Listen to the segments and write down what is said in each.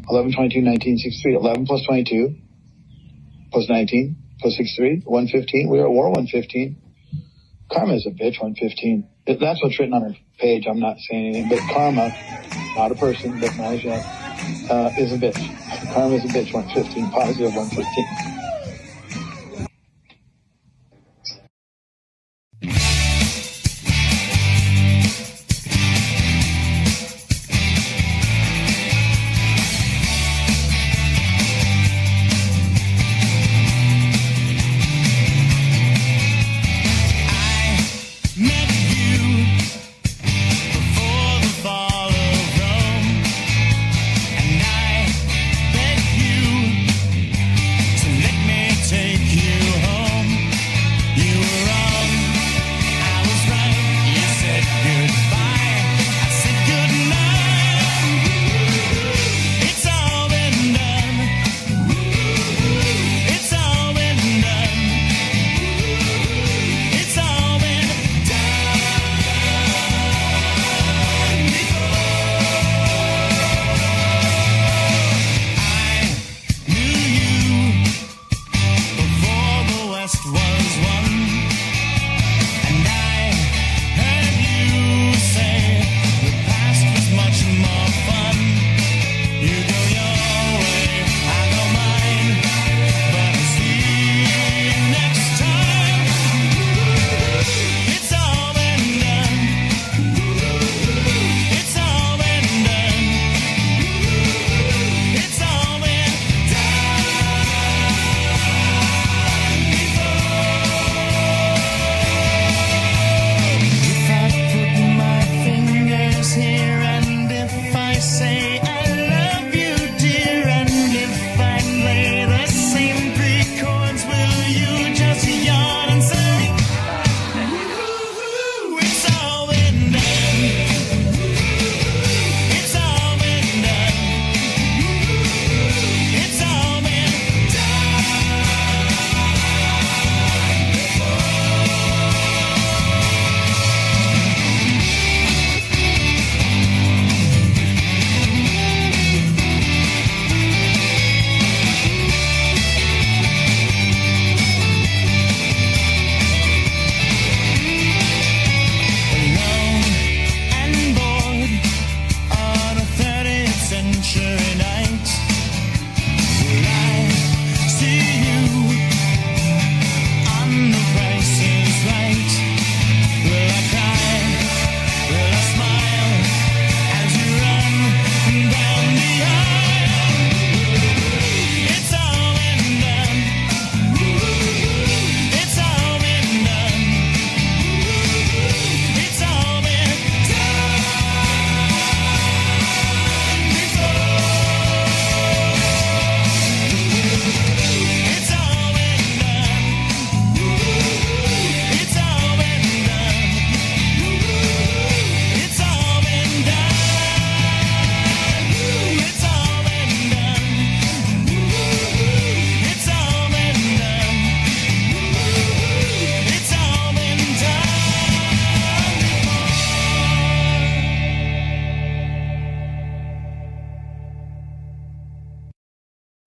11/22/1963. 11 plus 22 plus 19 plus 63, 115. We were at war 115. Karma is a bitch 115. That's what's written on her page. I'm not saying anything, but karma, not a person, but not as yet, is a bitch. Karma is a bitch 115, positive 115.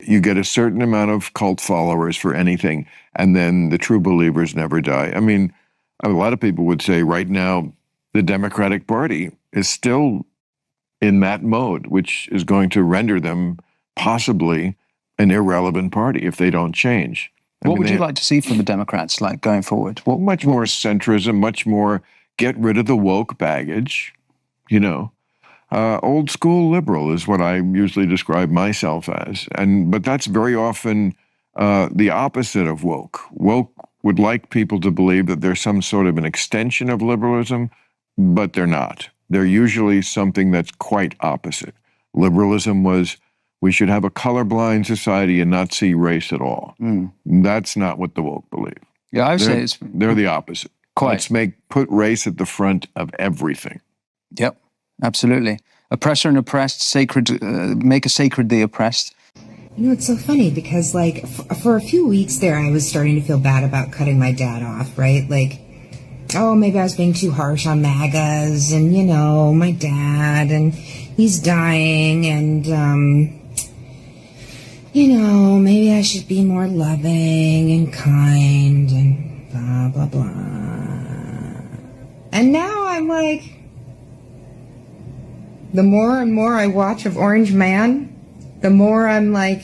You get a certain amount of cult followers for anything, and then the true believers never die. I mean, a lot of people would say right now the Democratic Party is still in that mode, which is going to render them possibly an irrelevant party if they don't change. What would you like to see from the Democrats, like, going forward? Well, much more centrism, much more get rid of the woke baggage, you know. Old school liberal is what I usually describe myself as. But that's very often the opposite of woke. Woke would like people to believe that they're some sort of an extension of liberalism, but they're not. They're usually something that's quite opposite. Liberalism was, we should have a colorblind society and not see race at all. That's not what the woke believe. Yeah, I would say they're the opposite. Quite. Let's put race at the front of everything. Yep, absolutely. Oppressor and oppressed, sacred, make a sacred the oppressed. You know, it's so funny because, like, for a few weeks there, I was starting to feel bad about cutting my dad off, right? Like, oh, maybe I was being too harsh on MAGAs, and, you know, my dad, and he's dying, and, maybe I should be more loving and kind and blah, blah, blah. And now I'm like, the more and more I watch of Orange Man, the more I'm like,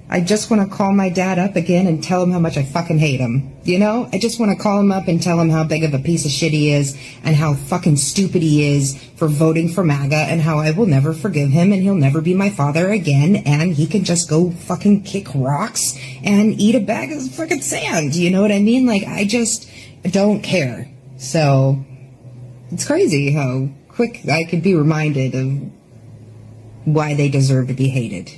I just want to call my dad up again and tell him how much I fucking hate him. I just want to call him up and tell him how big of a piece of shit he is and how fucking stupid he is for voting for MAGA and how I will never forgive him and he'll never be my father again and he can just go fucking kick rocks and eat a bag of fucking sand. You know what I mean? Like, I just don't care. So it's crazy how quick I could be reminded of why they deserve to be hated,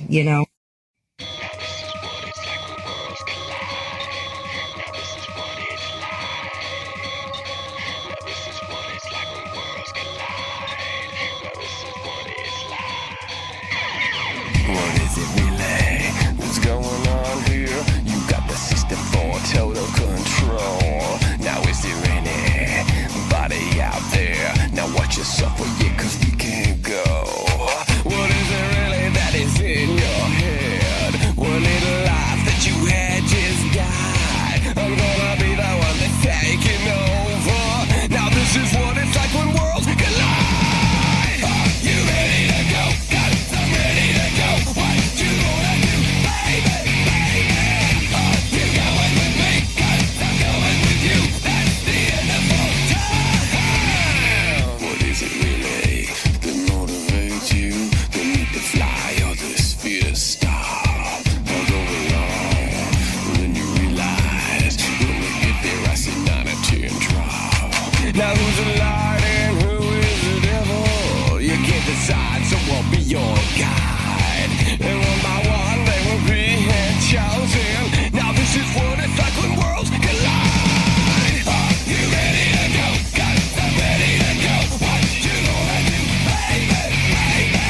Now who's a light and who is the devil? You can't decide, so I'll be your guide. And one by one they will be chosen. Now this is what it's like when worlds collide. Are you ready to go? Got I'm ready to go. What you gonna do, baby, baby?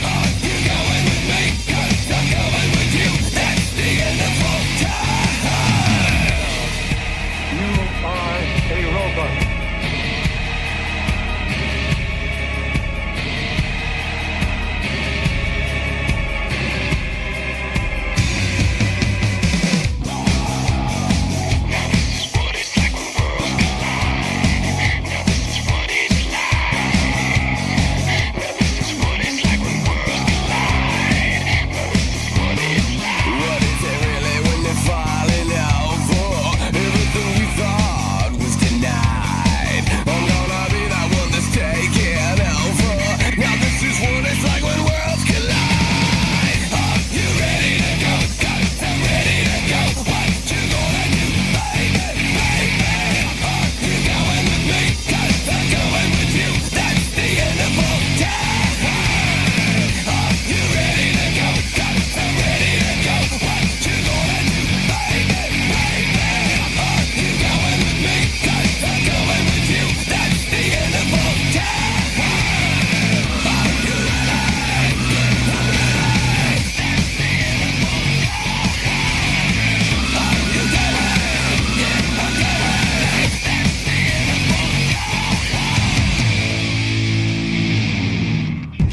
Are you going with me? 'Cause I'm going with you. That's the end of all time. You are a robot.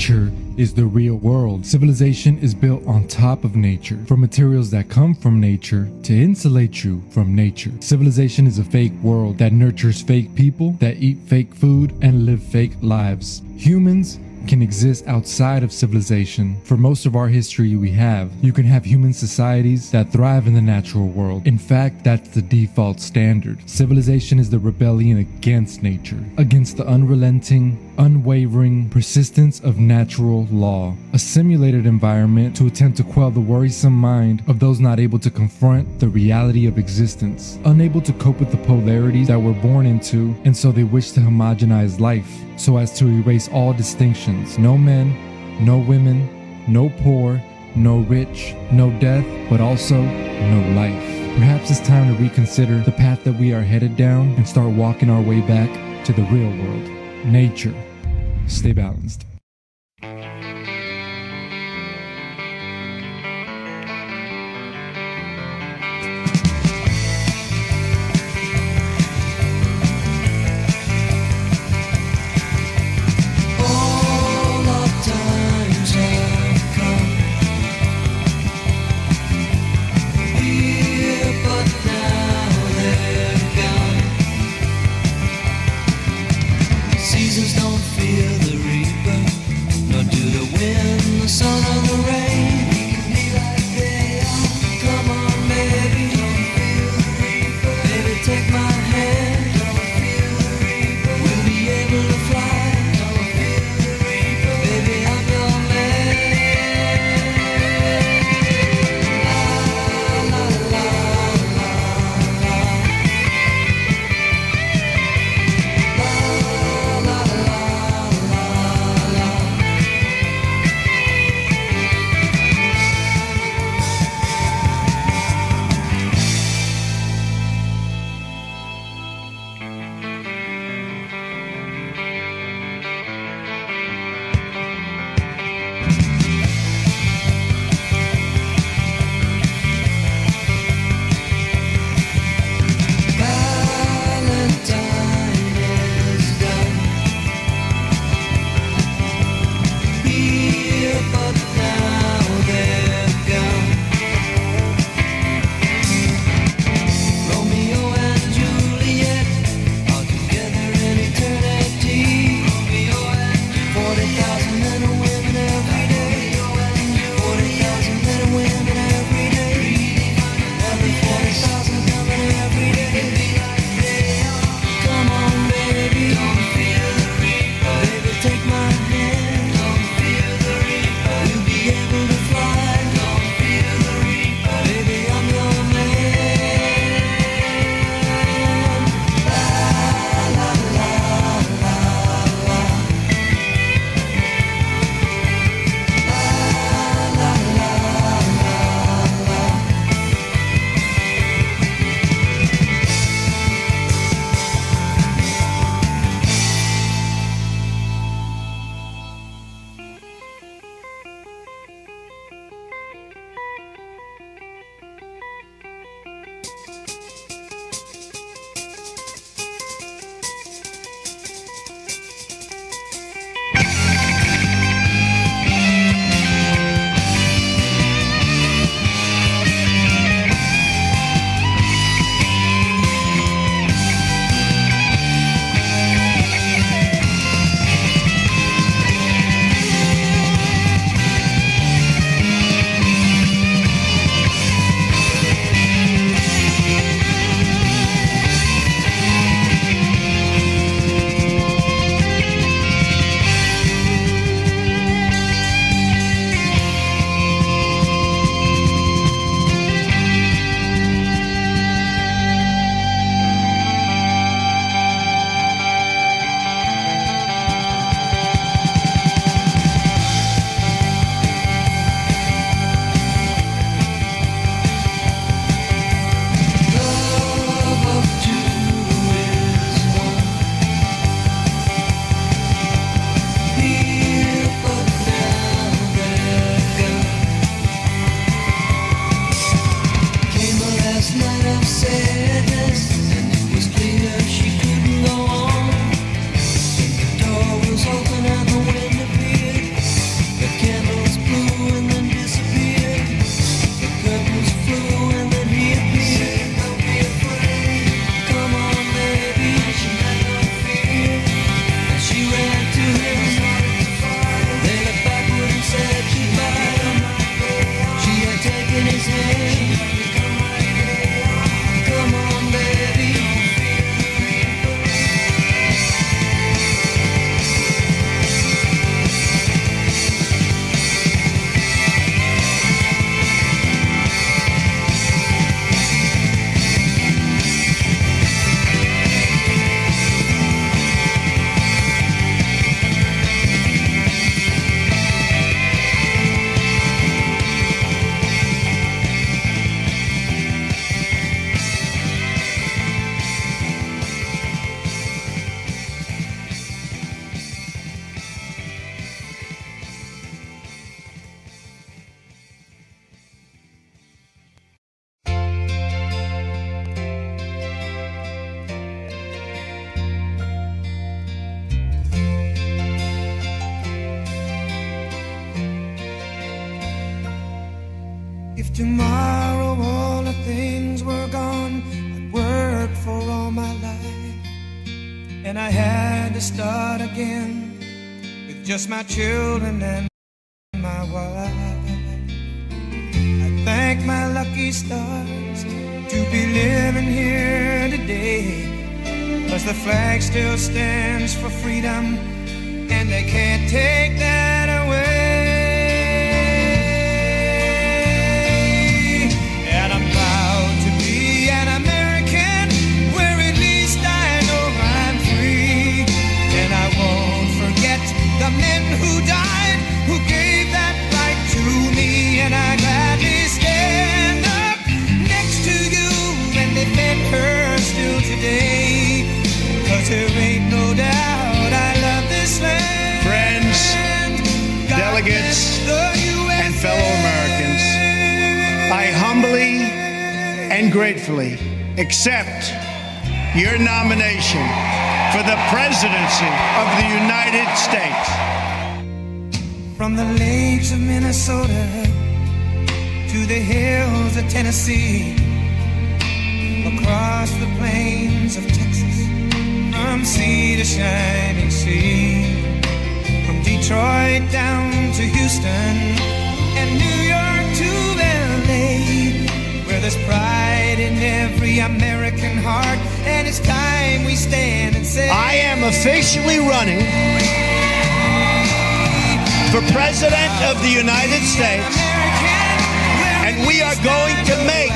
Nature is the real world. Civilization is built on top of nature, from materials that come from nature to insulate you from nature. Civilization is a fake world that nurtures fake people that eat fake food and live fake lives. Humans can exist outside of civilization. For most of our history you can have human societies that thrive in the natural world. In fact, that's the default standard. Civilization is the rebellion against nature, against the unrelenting, unwavering persistence of natural law, a simulated environment to attempt to quell the worrisome mind of those not able to confront the reality of existence, unable to cope with the polarities that we're born into, and so they wish to homogenize life so as to erase all distinctions. No men, no women, no poor, no rich, no death, but also no life. Perhaps it's time to reconsider the path that we are headed down and start walking our way back to the real world, nature. Stay balanced. sadness, and it was clear she couldn't go on. The door was open and the wind appeared. The candles blew and then disappeared. The curtains flew and then he appeared. Don't be afraid, come on baby. She had no fear, and she ran to him. They looked backward and said goodbye. She had taken his hand. Come on baby. If tomorrow all the things were gone I'd worked for all my life, and I had to start again with just my children and my wife. I thank my lucky stars to be living here today, 'cause the flag still stands for freedom, and they can't take that away. And I'm proud to be an American, where at least I know I'm free. And I won't forget the men who died, who gave that right to me. And I gladly stand up next to you and defend her still today, 'cause there ain't no doubt I love this land. Friends, delegates, and fellow Americans, I humbly and gratefully accept your nomination for the presidency of the United States. From the lakes of Minnesota to the hills of Tennessee, across the plains of Texas, from sea to shining sea, from Detroit down to Houston and New York to LA, where there's pride in every American heart, and it's time we stand and say, I am officially running for President of the United States, and we are going to make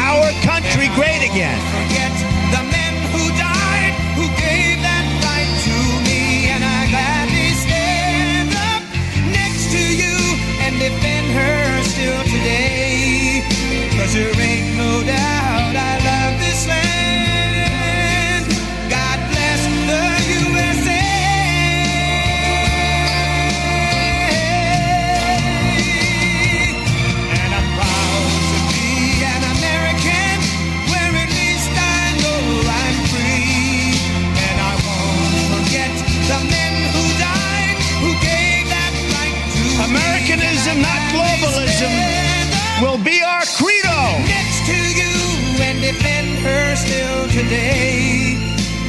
our country great again. Forget the men who died, who gave that right to me, and I gladly stand up next to you and defend her still today, 'cause there ain't no doubt I love this land. God bless the USA. And I'm proud to be an American, where at least I know I'm free. And I won't forget the men who died, who gave that right to me. Americanism, not globalism, will be our credo. Next to you and defend her still today,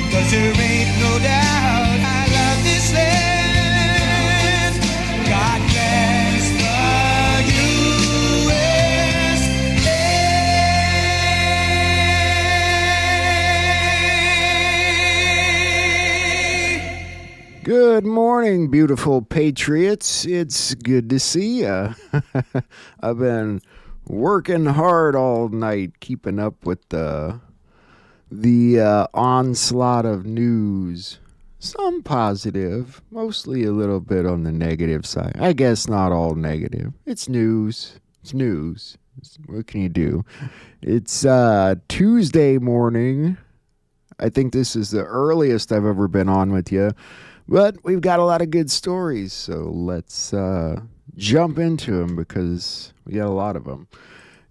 'cause there ain't no doubt I love this land. God bless the USA. Good morning, beautiful patriots. It's good to see ya. I've been working hard all night, keeping up with the onslaught of news. Some positive, mostly a little bit on the negative side. I guess not all negative. It's news. It's news. What can you do? It's Tuesday morning. I think this is the earliest I've ever been on with you. But we've got a lot of good stories, so let's jump into them because we got a lot of them.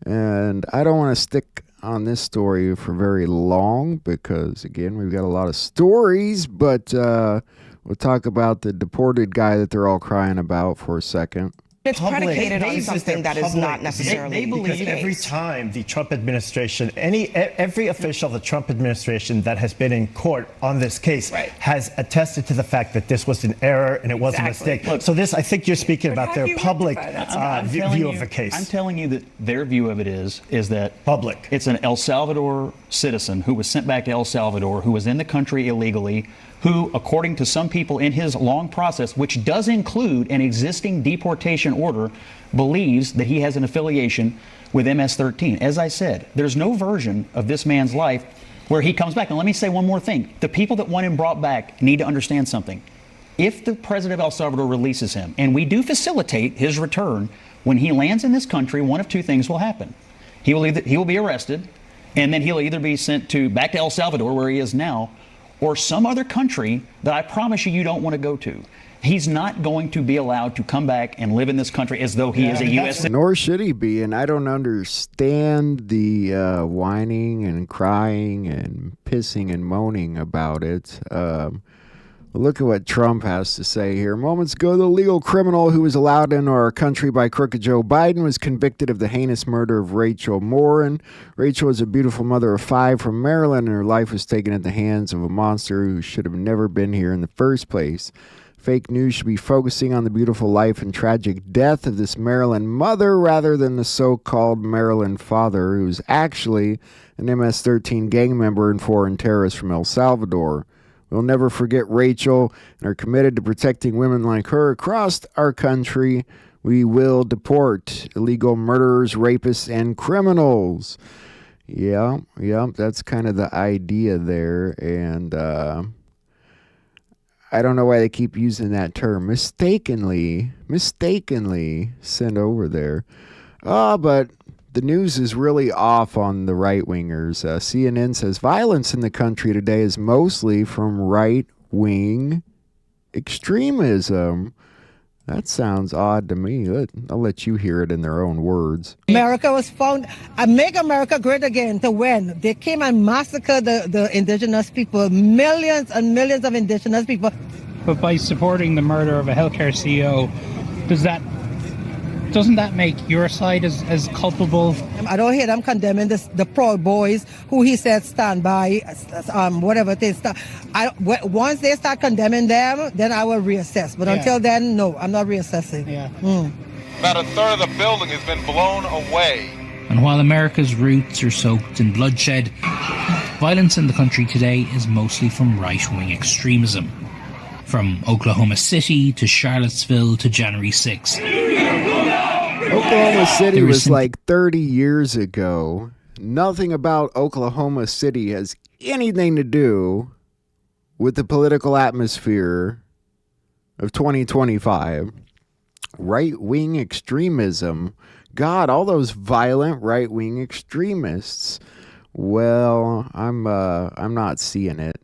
And I don't want to stick on this story for very long because, again, we've got a lot of stories, but we'll talk about the deported guy that they're all crying about for a second. It's predicated on something that is not necessarily. They believe every time the Trump administration, every official of the Trump administration that has been in court on this case has attested to the fact that this was an error and it was a mistake. Look, so this, I think you're speaking about their public view of the case. I'm telling you that their view of it is that public. It's an El Salvador citizen who was sent back to El Salvador, who was in the country illegally, who, according to some people in his long process, which does include an existing deportation order, believes that he has an affiliation with MS-13. As I said, there's no version of this man's life where he comes back. And let me say one more thing. The people that want him brought back need to understand something. If the president of El Salvador releases him, and we do facilitate his return, when he lands in this country, one of two things will happen. He will be arrested, and then he'll either be sent back to El Salvador, where he is now, or some other country that I promise you don't want to go to. He's not going to be allowed to come back and live in this country as though he is a U.S. citizen. Nor should he be, and I don't understand the whining and crying and pissing and moaning about it. Look at what Trump has to say here. Moments ago, the legal criminal who was allowed into our country by crooked Joe Biden was convicted of the heinous murder of Rachel Morin. Rachel was a beautiful mother of 5 from Maryland, and her life was taken at the hands of a monster who should have never been here in the first place. Fake news should be focusing on the beautiful life and tragic death of this Maryland mother rather than the so-called Maryland father, who's actually an MS-13 gang member and foreign terrorist from El Salvador. We'll never forget Rachel and are committed to protecting women like her across our country. We will deport illegal murderers, rapists, and criminals. Yeah, that's kind of the idea there. And I don't know why they keep using that term. Mistakenly sent over there. But the news is really off on the right-wingers. CNN says violence in the country today is mostly from right-wing extremism. That sounds odd to me. I'll let you hear it in their own words. America was found, make America great again, to when they came and massacred the indigenous people, millions and millions of indigenous people. But by supporting the murder of a healthcare CEO, doesn't that make your side as culpable? I don't hear them condemning the Proud Boys, who he said stand by, whatever they start. Once they start condemning them, then I will reassess. But until then, no, I'm not reassessing. About a third of the building has been blown away. And while America's roots are soaked in bloodshed, violence in the country today is mostly from right-wing extremism. From Oklahoma City to Charlottesville to January 6th. Oklahoma City was like 30 years ago. Nothing about Oklahoma City has anything to do with the political atmosphere of 2025. Right-wing extremism. God, all those violent right-wing extremists. Well, I'm not seeing it.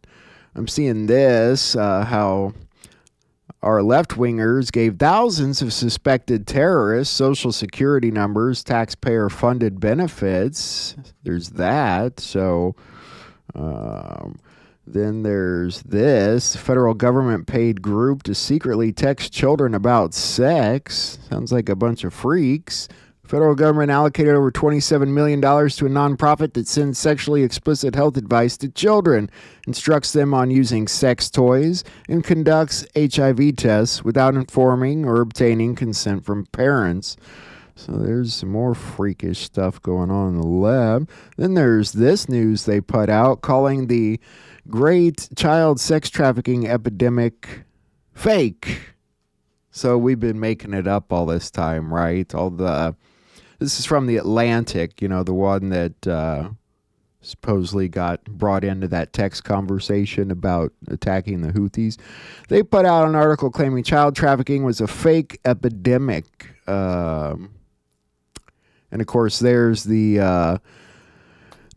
I'm seeing this, how our left-wingers gave thousands of suspected terrorists Social Security numbers, taxpayer-funded benefits. There's that. So then there's this. Federal government-paid group to secretly text children about sex. Sounds like a bunch of freaks. Federal government allocated over $27 million to a nonprofit that sends sexually explicit health advice to children, instructs them on using sex toys, and conducts HIV tests without informing or obtaining consent from parents. So there's some more freakish stuff going on in the lab. Then there's this news they put out calling the great child sex trafficking epidemic fake. So we've been making it up all this time, right? This is from The Atlantic, the one that supposedly got brought into that text conversation about attacking the Houthis. They put out an article claiming child trafficking was a fake epidemic. And of course, there's the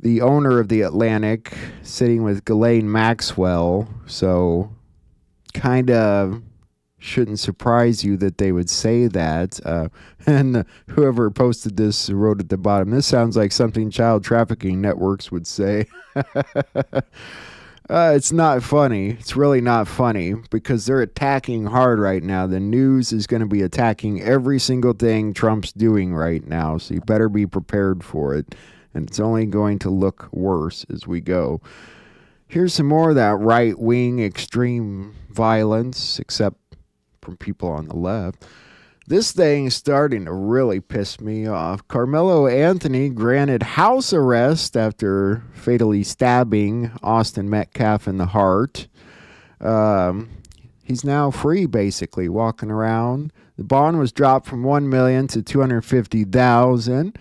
owner of The Atlantic sitting with Ghislaine Maxwell. So kind of shouldn't surprise you that they would say that. And whoever posted this wrote at the bottom, this sounds like something child trafficking networks would say. It's not funny. It's really not funny because they're attacking hard right now. The news is going to be attacking every single thing Trump's doing right now. So you better be prepared for it. And it's only going to look worse as we go. Here's some more of that right-wing extreme violence, except from people on the left. This thing is starting to really piss me off. Carmelo Anthony granted house arrest after fatally stabbing Austin Metcalf in the heart. He's now free, basically, walking around. The bond was dropped from $1 million to $250,000.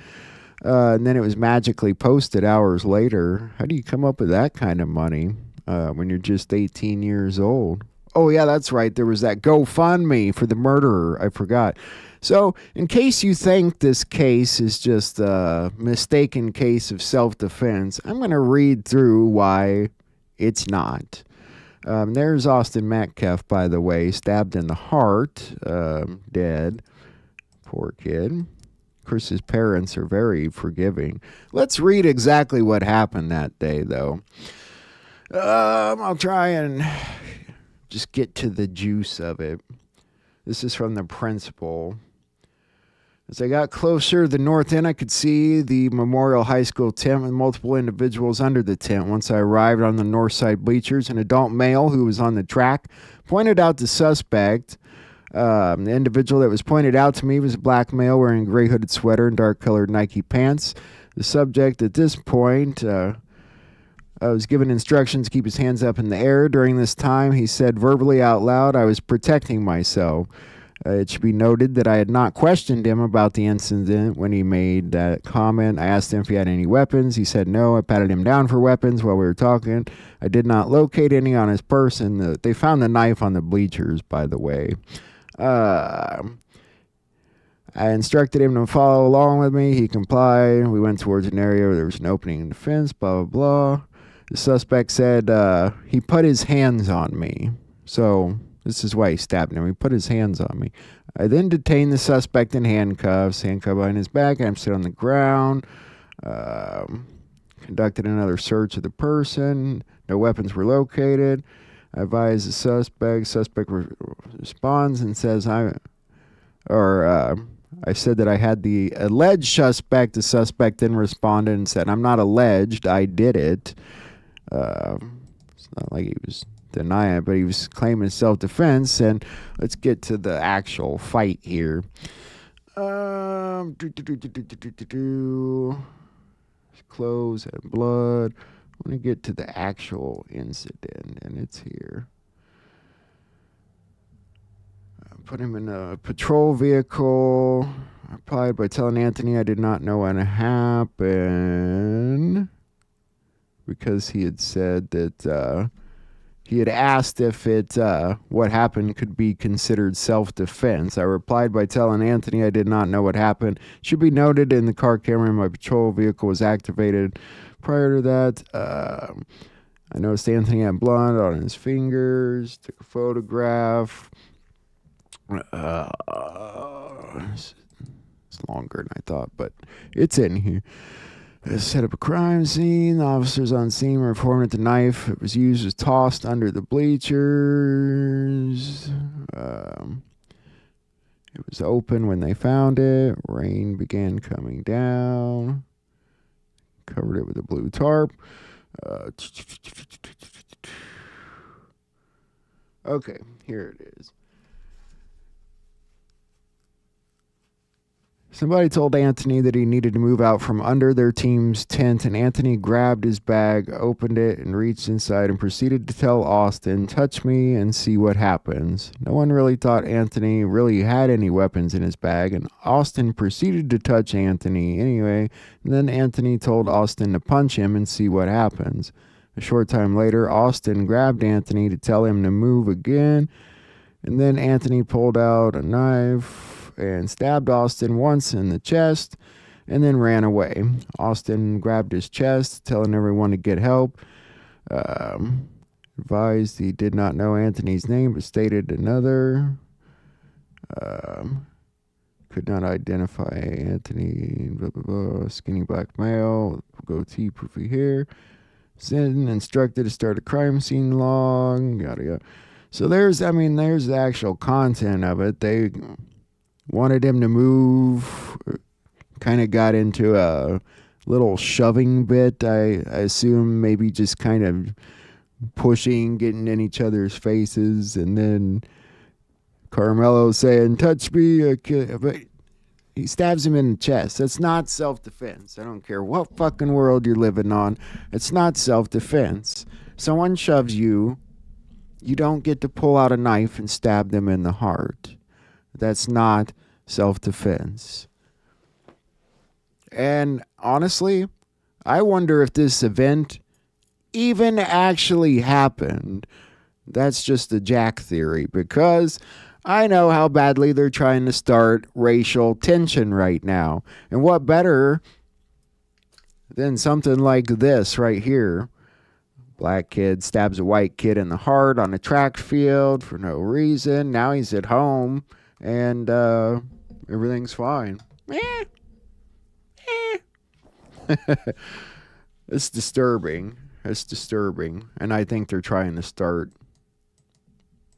And then it was magically posted hours later. How do you come up with that kind of money when you're just 18 years old? Oh, yeah, that's right. There was that GoFundMe for the murderer. I forgot. So, in case you think this case is just a mistaken case of self-defense, I'm going to read through why it's not. There's Austin Metcalf, by the way, stabbed in the heart, dead. Poor kid. Of course, his parents are very forgiving. Let's read exactly what happened that day, though. I'll try and just get to the juice of it. This is from the principal. As I got closer to the north end, I could see the Memorial High School tent with multiple individuals under the tent. Once I arrived on the north side bleachers, an adult male who was on the track pointed out the suspect. The individual that was pointed out to me was a black male wearing a gray hooded sweater and dark colored Nike pants. The subject at this point was given instructions to keep his hands up in the air. During this time, he said verbally out loud, "I was protecting myself." It should be noted that I had not questioned him about the incident when he made that comment. I asked him if he had any weapons. He said no. I patted him down for weapons while we were talking. I did not locate any on his person. They found the knife on the bleachers, by the way. I instructed him to follow along with me. He complied. We went towards an area where there was an opening in the fence, blah, blah, blah. The suspect said he put his hands on me. So this is why he stabbed him. He put his hands on me. I then detained the suspect in handcuffed behind his back. I'm sit on the ground. Conducted another search of the person. No weapons were located. I advised the suspect. Suspect responds and says, I said that I had the alleged suspect. The suspect then responded and said, I'm not alleged. I did it. It's not like he was denying it, but he was claiming self-defense. And let's get to the actual fight here. Clothes and blood. I want to get to the actual incident, and it's here. I put him in a patrol vehicle. I replied by telling Anthony I did not know what happened because he had said that he had asked if what happened could be considered self-defense. I replied by telling Anthony I did not know what happened. Should be noted in the car camera my patrol vehicle was activated. Prior to that, I noticed Anthony had blood on his fingers. Took a photograph. It's longer than I thought, but it's in here. Set up a crime scene. The officers on scene were informed that the knife it was used was tossed under the bleachers. It was open when they found it. Rain began coming down. Covered it with a blue tarp. Okay, here it is. Somebody told Anthony that he needed to move out from under their team's tent, and Anthony grabbed his bag, opened it, and reached inside and proceeded to tell Austin, touch me and see what happens. No one really thought Anthony really had any weapons in his bag, and Austin proceeded to touch Anthony anyway, and then Anthony told Austin to punch him and see what happens. A short time later, Austin grabbed Anthony to tell him to move again, and then Anthony pulled out a knife and stabbed Austin once in the chest and then ran away. Austin grabbed his chest, telling everyone to get help. Advised he did not know Anthony's name, but stated another. Could not identify Anthony, blah, blah, blah, skinny black male, goatee, poofy hair. Sin instructed to start a crime scene log, yada yada. So there's the actual content of it. They wanted him to move, kind of got into a little shoving bit. I assume maybe just kind of pushing, getting in each other's faces, and then Carmelo saying, touch me, but he stabs him in the chest. That's not self-defense. I don't care what fucking world you're living on. It's not self-defense. Someone shoves you, you don't get to pull out a knife and stab them in the heart. That's not self-defense. And honestly, I wonder if this event even actually happened. That's just a Jack theory, because I know how badly they're trying to start racial tension right now. And what better than something like this right here? Black kid stabs a white kid in the heart on a track field for no reason. Now he's at home and everything's fine. It's disturbing. It's disturbing. And I think they're trying to start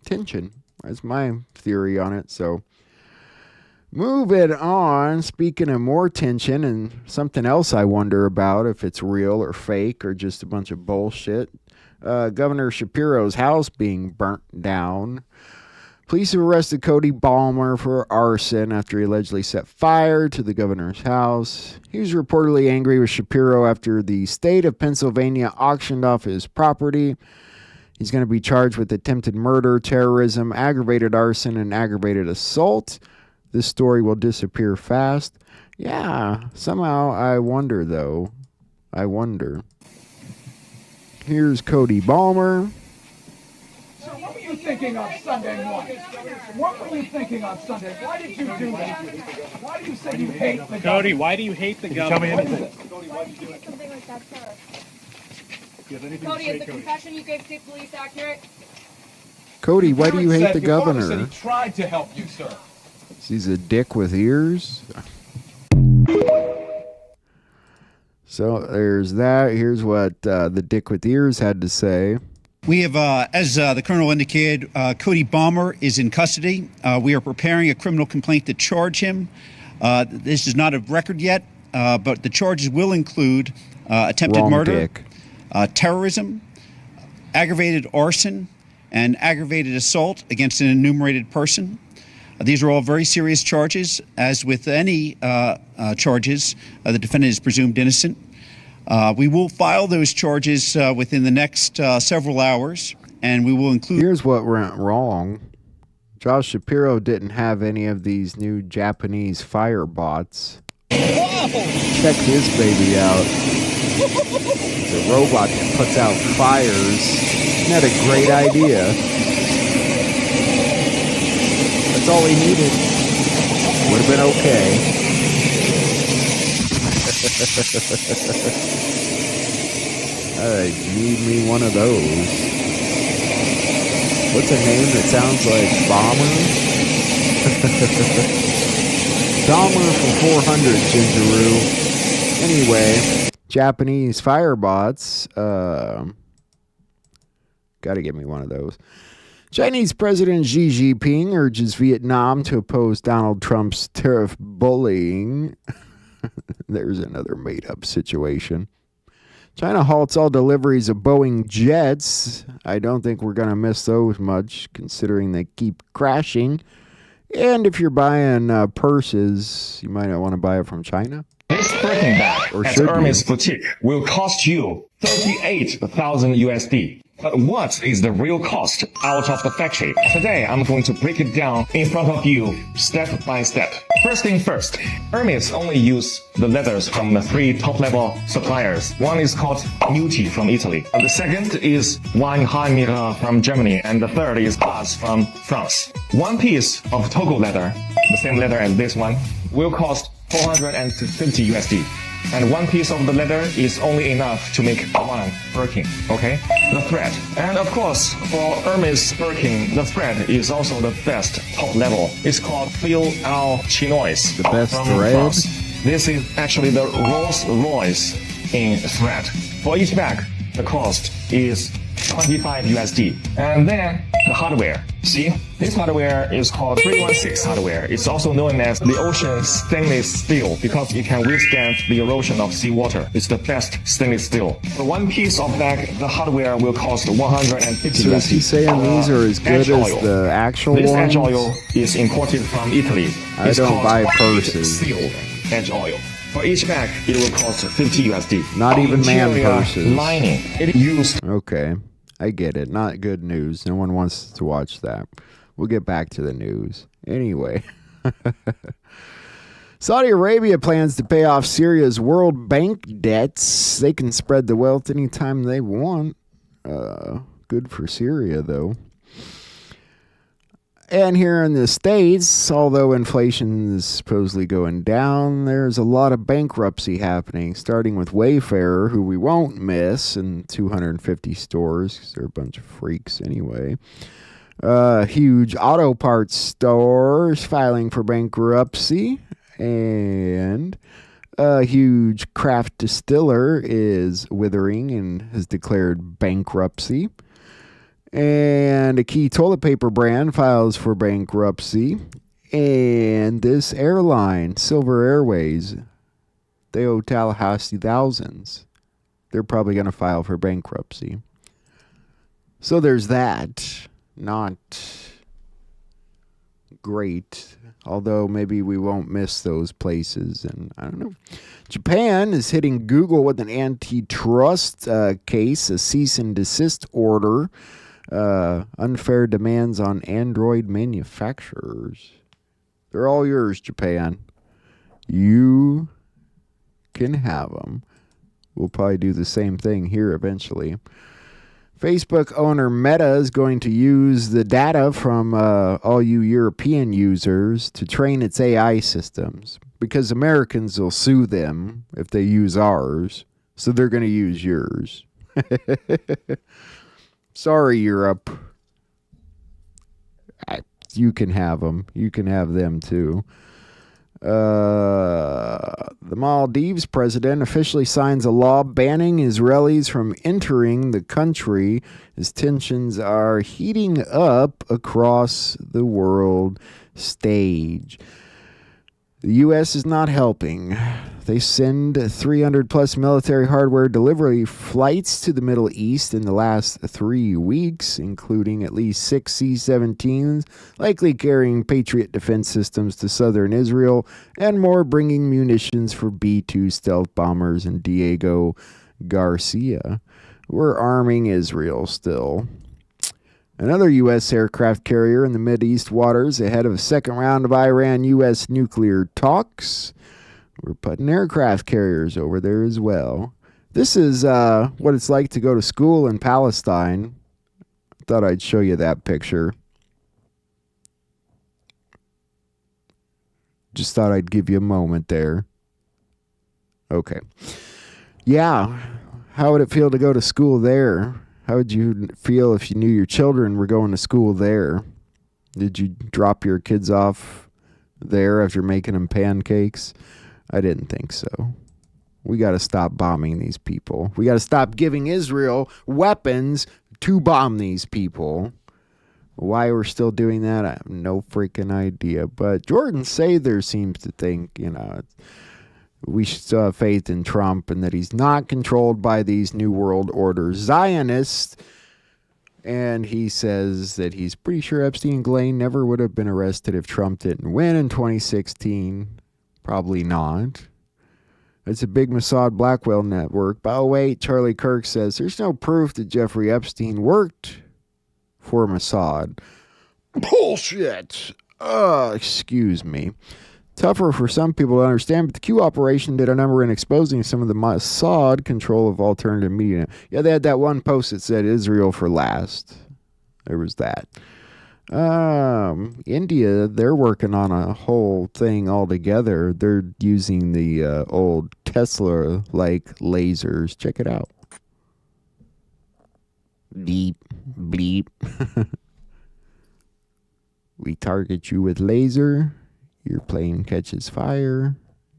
tension. That's my theory on it. So, moving on. Speaking of more tension and something else I wonder about, if it's real or fake or just a bunch of bullshit. Governor Shapiro's house being burnt down. Police have arrested Cody Balmer for arson after he allegedly set fire to the governor's house. He was reportedly angry with Shapiro after the state of Pennsylvania auctioned off his property. He's going to be charged with attempted murder, terrorism, aggravated arson, and aggravated assault. This story will disappear fast. Yeah, somehow I wonder, though. I wonder. Here's Cody Balmer. So what were you thinking on Sunday morning? What were you thinking on Sunday? Why did you do that? Why do you say you hate the government? Cody, why do you hate the government? Tell me anything. Cody, why do you do it? Something like that, sir. You have anything Cody, to say, is the confession you gave to police accurate? Cody, why do you hate the Your father governor? said he tried to help you, sir. He's a dick with ears. So there's that. Here's what the dick with ears had to say. We have, as the colonel indicated, Cody Balmer is in custody. We are preparing a criminal complaint to charge him. This is not a record yet, but the charges will include attempted murder, terrorism, aggravated arson, and aggravated assault against an enumerated person. These are all very serious charges. As with any charges, the defendant is presumed innocent. We will file those charges within the next several hours, and we will include... Here's what went wrong. Josh Shapiro didn't have any of these new Japanese fire bots. Check this baby out. It's a robot that puts out fires. Isn't that a great idea? That's all he needed. Would have been okay. I need me one of those. What's a name that sounds like Bomber? Bomber for 400, Gingeroo. Anyway, Japanese firebots. Gotta give me one of those. Chinese President Xi Jinping urges Vietnam to oppose Donald Trump's tariff bullying. There's another made-up situation. China halts all deliveries of Boeing jets. I don't think we're going to miss those much, considering they keep crashing. And if you're buying purses, you might not want to buy it from China. This Birkin bag at Hermes Boutique will cost you 38,000 USD. But what is the real cost out of the factory? Today, I'm going to break it down in front of you, step by step. First thing first, Hermes only use the leathers from the 3 top-level suppliers. One is called Muti from Italy. The second is Weinheim from Germany. And the third is Baz from France. One piece of Togo leather, the same leather as this one, will cost 450 USD. And one piece of the leather is only enough to make one Birkin, okay? The thread. And of course, for Hermes Birkin, the thread is also the best top level. It's called Fil Al Chinois. The best from thread? France. This is actually the Rolls Royce in thread. For each bag, the cost is 25 USD. And then the hardware. See, this hardware is called 316 hardware. It's also known as the ocean stainless steel because it can withstand the erosion of seawater. It's the best stainless steel. For one piece of bag, the hardware will cost 150 So USD. is he saying these are as good Edge as oil. the actual This ones? edge oil is imported from Italy. I It's don't called buy Patriot purses. Steel edge oil. For each bag, it will cost 50 USD. Not even man Interior purses. lining. It used. Okay, I get it. Not good news. No one wants to watch that. We'll get back to the news. Anyway. Saudi Arabia plans to pay off Syria's World Bank debts. They can spread the wealth anytime they want. Good for Syria, though. And here in the States, although inflation is supposedly going down, there's a lot of bankruptcy happening, starting with Wayfair, who we won't miss, in 250 stores, because they're a bunch of freaks anyway. Huge auto parts stores filing for bankruptcy, and a huge craft distiller is withering and has declared bankruptcy. And a key toilet paper brand files for bankruptcy. And this airline, Silver Airways, they owe Tallahassee thousands. They're probably going to file for bankruptcy. So there's that. Not great. Although maybe we won't miss those places. And I don't know. Japan is hitting Google with an antitrust case, a cease and desist order. Unfair demands on Android manufacturers. They're all yours, Japan. You can have them. We'll probably do the same thing here eventually. Facebook owner Meta is going to use the data from all you European users to train its AI systems, because Americans will sue them if they use ours, so they're going to use yours. Sorry, Europe. You can have them. You can have them too. The Maldives president officially signs a law banning Israelis from entering the country as tensions are heating up across the world stage. The U.S. is not helping. They send 300 plus military hardware delivery flights to the Middle East in the last 3 weeks, including at least 6 C-17s, likely carrying Patriot defense systems to southern Israel, and more bringing munitions for B-2 stealth bombers and Diego Garcia. We're arming Israel still. Another U.S. aircraft carrier in the Mideast waters ahead of a second round of Iran-U.S. nuclear talks. We're putting aircraft carriers over there as well. This is what it's like to go to school in Palestine. Thought I'd show you that picture. Just thought I'd give you a moment there. Okay. Yeah. How would it feel to go to school there? How would you feel if you knew your children were going to school there? Did you drop your kids off there after making them pancakes? I didn't think so. We got to stop bombing these people. We got to stop giving Israel weapons to bomb these people. Why we're still doing that, I have no freaking idea. But Jordan Sather seems to think, we should still have faith in Trump and that he's not controlled by these New World Order Zionists. And he says that he's pretty sure Epstein and Ghislaine never would have been arrested if Trump didn't win in 2016. Probably not. It's a big Mossad Blackwell network. But wait, Charlie Kirk says there's no proof that Jeffrey Epstein worked for Mossad. Bullshit. Excuse me. Tougher for some people to understand, but the Q operation did a number in exposing some of the Mossad control of alternative media. Yeah, they had that one post that said Israel for last. There was that. India, they're working on a whole thing altogether. They're using the old Tesla-like lasers. Check it out. Beep, bleep. We target you with laser. Your plane catches fire.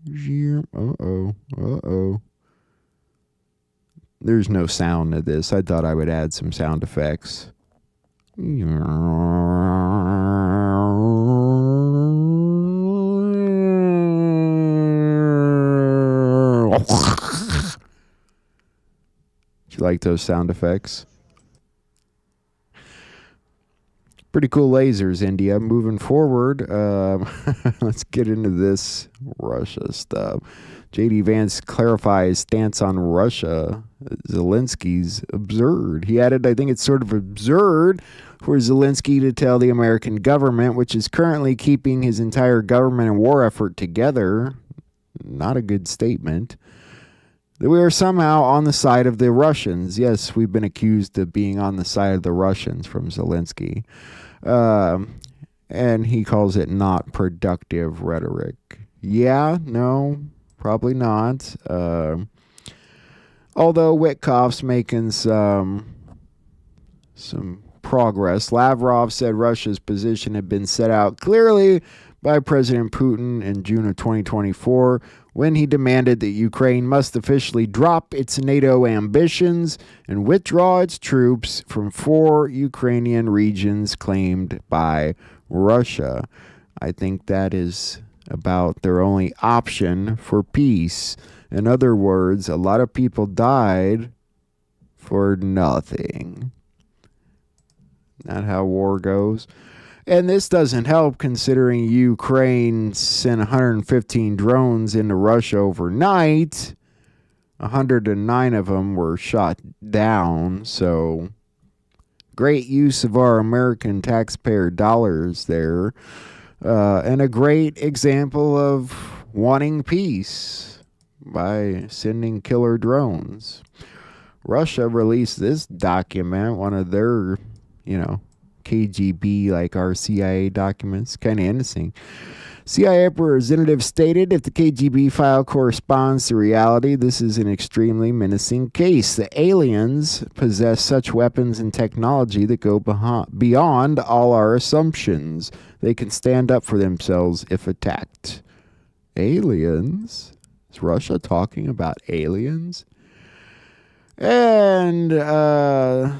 Uh-oh, uh-oh. There's no sound to this. I thought I would add some sound effects. You like those sound effects? Pretty cool lasers, India. Moving forward, let's get into this Russia stuff. J.D. Vance clarifies stance on Russia. Zelensky's absurd. He added, I think it's sort of absurd for Zelensky to tell the American government, which is currently keeping his entire government and war effort together, not a good statement, that we are somehow on the side of the Russians. Yes, we've been accused of being on the side of the Russians from Zelensky. And he calls it not productive rhetoric. Yeah, no, probably not. Although Witkoff's making some progress. Lavrov said Russia's position had been set out clearly by President Putin in June of 2024 when he demanded that Ukraine must officially drop its NATO ambitions and withdraw its troops from 4 Ukrainian regions claimed by Russia. I think that is about their only option for peace. In other words, a lot of people died for nothing. Not how war goes. And this doesn't help considering Ukraine sent 115 drones into Russia overnight. 109 of them were shot down. So great use of our American taxpayer dollars there. And a great example of wanting peace by sending killer drones. Russia released this document, one of their, KGB, like our CIA documents. Kind of interesting. CIA representative stated if the KGB file corresponds to reality, this is an extremely menacing case. The aliens possess such weapons and technology that go beyond all our assumptions. They can stand up for themselves if attacked. Aliens? Is Russia talking about aliens? And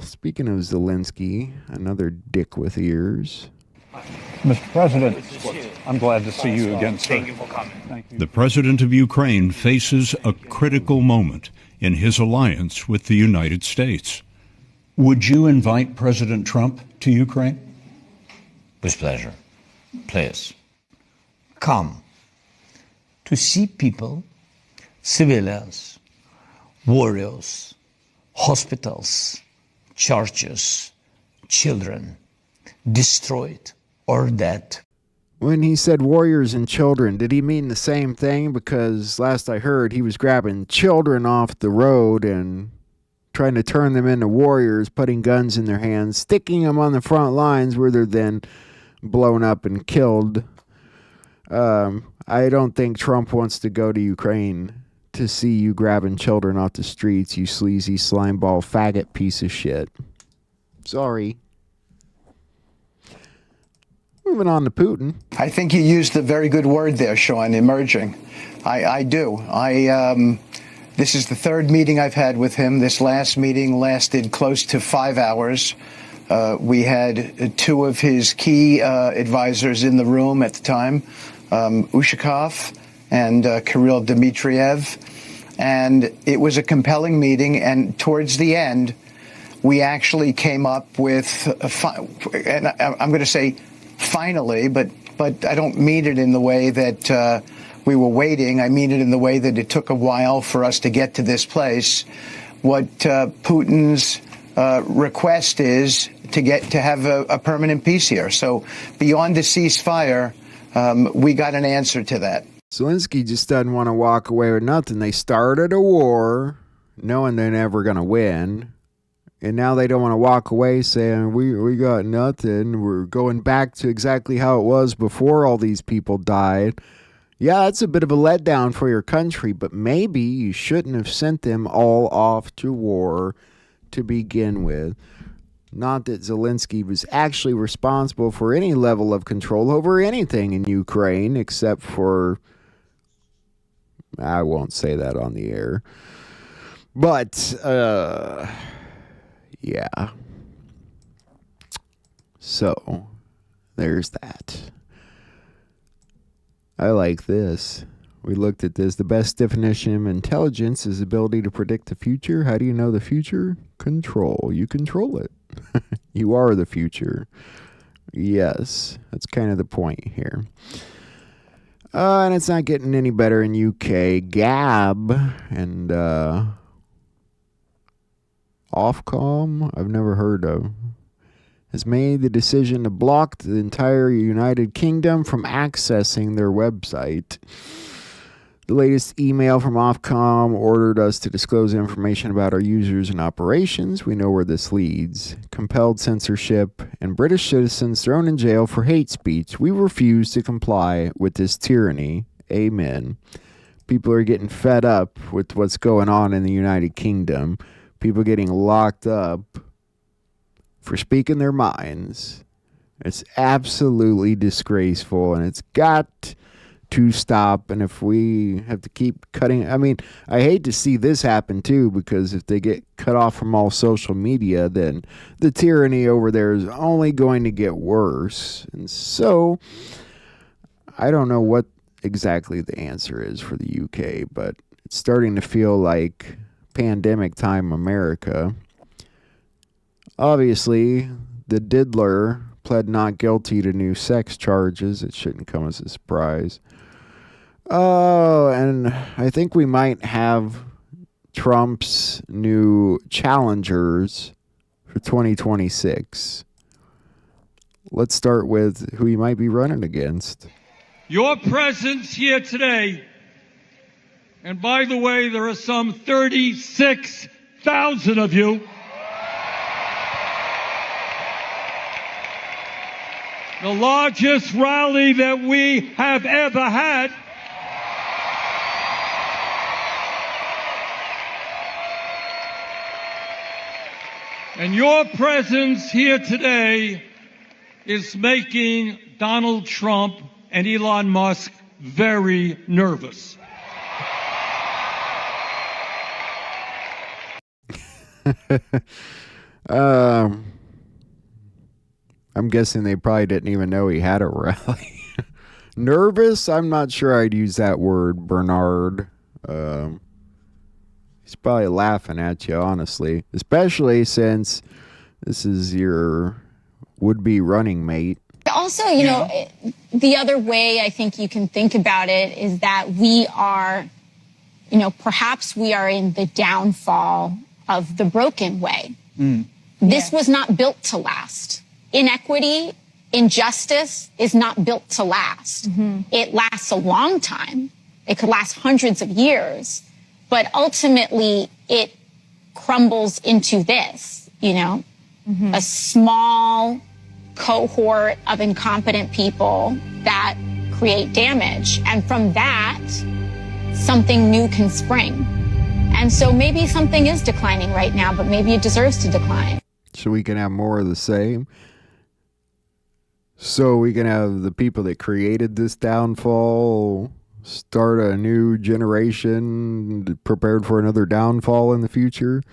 speaking of Zelensky, another dick with ears. Mr. President, I'm glad to see you again, sir. Thank you. The president of Ukraine faces a critical moment in his alliance with the United States. Would you invite President Trump to Ukraine? With pleasure. Please. Come to see people, civilians, warriors, hospitals, churches, children, destroyed or dead. When he said warriors and children, did he mean the same thing? Because last I heard, he was grabbing children off the road and trying to turn them into warriors, putting guns in their hands, sticking them on the front lines where they're then blown up and killed. I don't think Trump wants to go to Ukraine to see you grabbing children off the streets, you sleazy slimeball faggot piece of shit. Sorry. Moving on to Putin. I think you used a very good word there, Sean, emerging. I do. This is the third meeting I've had with him. This last meeting lasted close to 5 hours. We had 2 of his key advisors in the room at the time, Ushakov and Kirill Dmitriev. And it was a compelling meeting. And towards the end, we actually came up with, and I'm going to say finally, but I don't mean it in the way that we were waiting. I mean it in the way that it took a while for us to get to this place. What Putin's request is to have a permanent peace here. So beyond a ceasefire, we got an answer to that. Zelensky just doesn't want to walk away with nothing. They started a war knowing they're never going to win. And now they don't want to walk away saying, we got nothing. We're going back to exactly how it was before all these people died. Yeah, that's a bit of a letdown for your country, but maybe you shouldn't have sent them all off to war to begin with. Not that Zelensky was actually responsible for any level of control over anything in Ukraine, except for... I won't say that on the air. But, yeah. So, there's that. I like this. We looked at this. The best definition of intelligence is the ability to predict the future. How do you know the future? Control. You control it. You are the future. Yes, that's kind of the point here. And it's not getting any better in UK. Gab and Ofcom, I've never heard of, has made the decision to block the entire United Kingdom from accessing their website. The latest email from Ofcom ordered us to disclose information about our users and operations. We know where this leads. Compelled censorship and British citizens thrown in jail for hate speech. We refuse to comply with this tyranny. Amen. People are getting fed up with what's going on in the United Kingdom. People getting locked up for speaking their minds. It's absolutely disgraceful, and it's got to stop. And if we have to keep cutting, I mean, I hate to see this happen too, because if they get cut off from all social media, then the tyranny over there is only going to get worse. And so I don't know what exactly the answer is for the UK, but it's starting to feel like pandemic time America. Obviously, the diddler pled not guilty to new sex charges. It shouldn't come as a surprise. Oh, and I think we might have Trump's new challengers for 2026. Let's start with who he might be running against. Your presence here today, and by the way, there are some 36,000 of you. The largest rally that we have ever had. And your presence here today is making Donald Trump and Elon Musk very nervous. I'm guessing they probably didn't even know he had a rally. Nervous? I'm not sure I'd use that word, Bernard. He's probably laughing at you, honestly. Especially since this is your would-be running mate. Also, you know, the other way I think you can think about it is that we are, you know, perhaps we are in the downfall of the broken way. This was not built to last. Inequity, injustice is not built to last. It lasts a long time. It could last hundreds of years, but ultimately it crumbles into this, you know, a small cohort of incompetent people that create damage. And from that, something new can spring. And so maybe something is declining right now, but maybe it deserves to decline. So we can have more of the same. So we can have the people that created this downfall start a new generation prepared for another downfall in the future.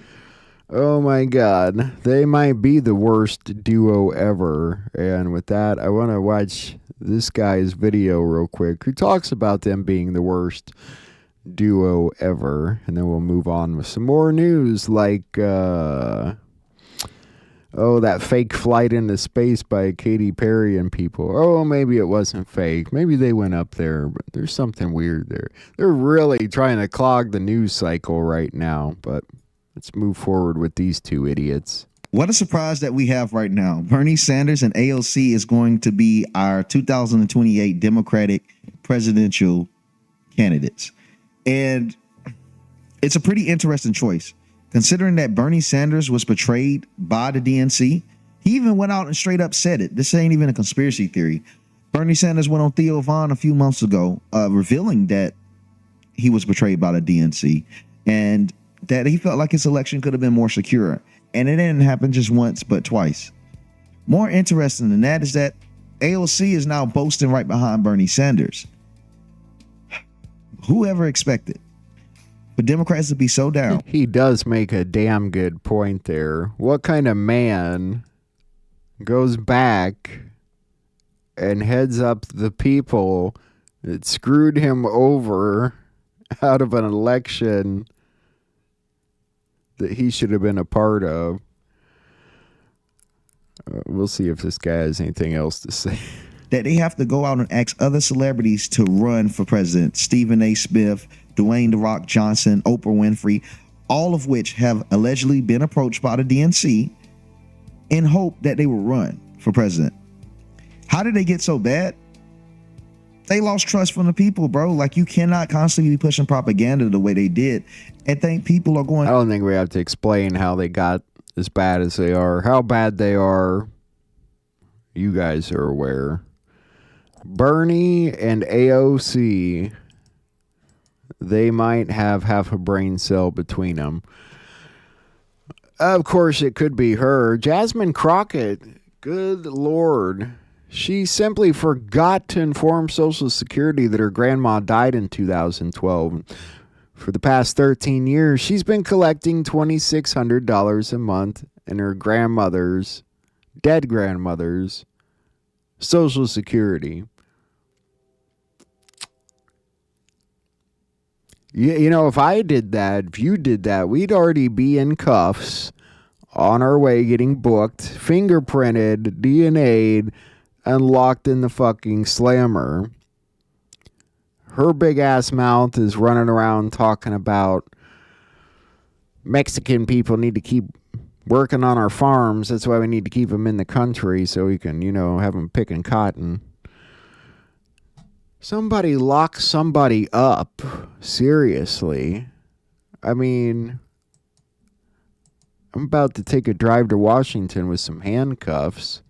Oh my God, they might be the worst duo ever. And with that, I want to watch this guy's video real quick, who talks about them being the worst duo ever. And then we'll move on with some more news, like, that fake flight into space by Katy Perry and people. Oh, maybe it wasn't fake. Maybe they went up there, but there's something weird there. They're really trying to clog the news cycle right now, but let's move forward with these two idiots. What a surprise that we have right now. Bernie Sanders and AOC is going to be our 2028 Democratic presidential candidates. And it's a pretty interesting choice. Considering that Bernie Sanders was betrayed by the DNC, he even went out and straight up said it. This ain't even a conspiracy theory. Bernie Sanders went on Theo Von a few months ago, revealing that he was betrayed by the DNC and that he felt like his election could have been more secure. And it didn't happen just once, but twice. More interesting than that is that AOC is now boasting right behind Bernie Sanders. Whoever expected for Democrats to be so down? He does make a damn good point there. What kind of man goes back and heads up the people that screwed him over out of an election that he should have been a part of? We'll see if this guy has anything else to say. That they have to go out and ask other celebrities to run for president. Stephen A. Smith, Dwayne "The Rock" Johnson, Oprah Winfrey, all of which have allegedly been approached by the DNC in hope that they will run for president. How did they get so bad? They lost trust from the people, bro. Like, you cannot constantly be pushing propaganda the way they did and think people are going. I don't think we have to explain how they got as bad as they are. How bad they are, you guys are aware. Bernie and AOC, they might have half a brain cell between them. Of course, it could be her. Jasmine Crockett, good Lord. She simply forgot to inform Social Security that her grandma died in 2012. For the past 13 years, she's been collecting $2,600 a month in her grandmother's, dead grandmother's, Social Security. You know, if I did that, if you did that, we'd already be in cuffs, on our way getting booked, fingerprinted, DNA'd, and locked in the fucking slammer. Her big ass mouth is running around talking about Mexican people need to keep working on our farms. That's why we need to keep them in the country so we can, you know, have them picking cotton. Somebody lock somebody up. Seriously. I mean, I'm about to take a drive to Washington with some handcuffs.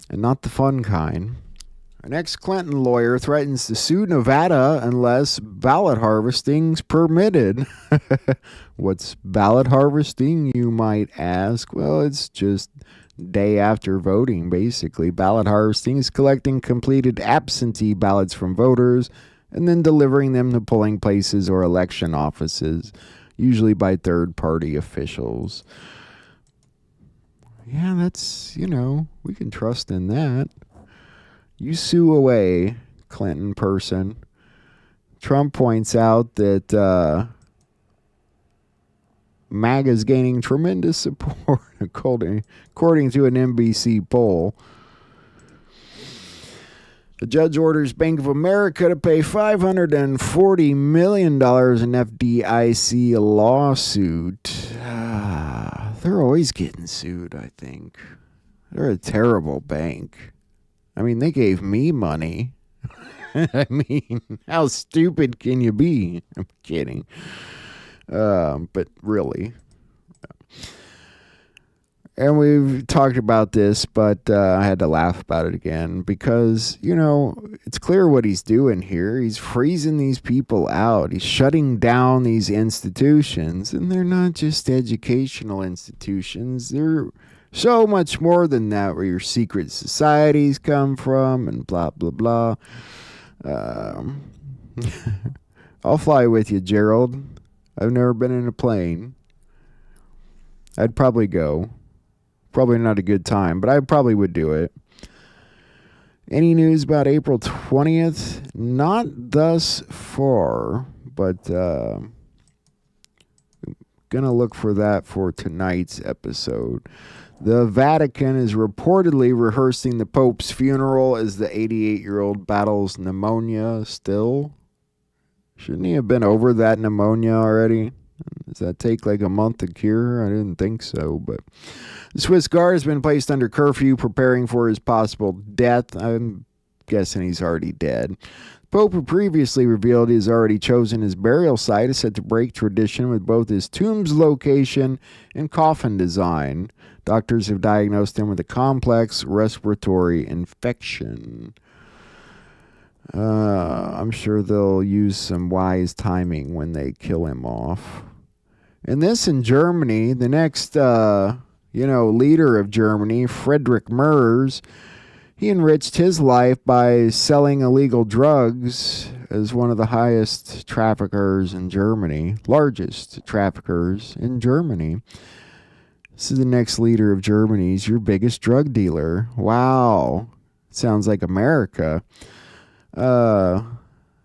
And not the fun kind. An ex-Clinton lawyer threatens to sue Nevada unless ballot harvesting's permitted. What's ballot harvesting, you might ask? Well, it's just day after voting, basically. Ballot harvesting is collecting completed absentee ballots from voters and then delivering them to polling places or election offices, usually by third-party officials. Yeah, that's, you know, we can trust in that. You sue away, Clinton person. Trump points out that MAGA is gaining tremendous support, according to an NBC poll. The judge orders Bank of America to pay $540 million in FDIC lawsuit. They're always getting sued, I think. They're a terrible bank. I mean, they gave me money. I mean, how stupid can you be? I'm kidding. But really. And we've talked about this, but I had to laugh about it again because, you know, it's clear what he's doing here. He's freezing these people out. He's shutting down these institutions. And they're not just educational institutions. They're so much more than that, where your secret societies come from and blah, blah, blah. I'll fly with you, Gerald. I've never been in a plane. I'd probably go. Probably not a good time, but I probably would do it. Any news about April 20th? Not thus far, but gonna look for that for tonight's episode. The Vatican is reportedly rehearsing the Pope's funeral as the 88-year-old battles pneumonia still. Shouldn't he have been over that pneumonia already? Does that take like a month to cure? I didn't think so, but the Swiss Guard has been placed under curfew preparing for his possible death. I'm guessing he's already dead. Pope, who previously revealed he has already chosen his burial site, is set to break tradition with both his tomb's location and coffin design. Doctors have diagnosed him with a complex respiratory infection. I'm sure they'll use some wise timing when they kill him off. And this in Germany, the next, leader of Germany, Friedrich Merz, he enriched his life by selling illegal drugs as one of the highest traffickers in Germany, largest traffickers in Germany. This is the next leader of Germany. He's your biggest drug dealer. Wow. Sounds like America.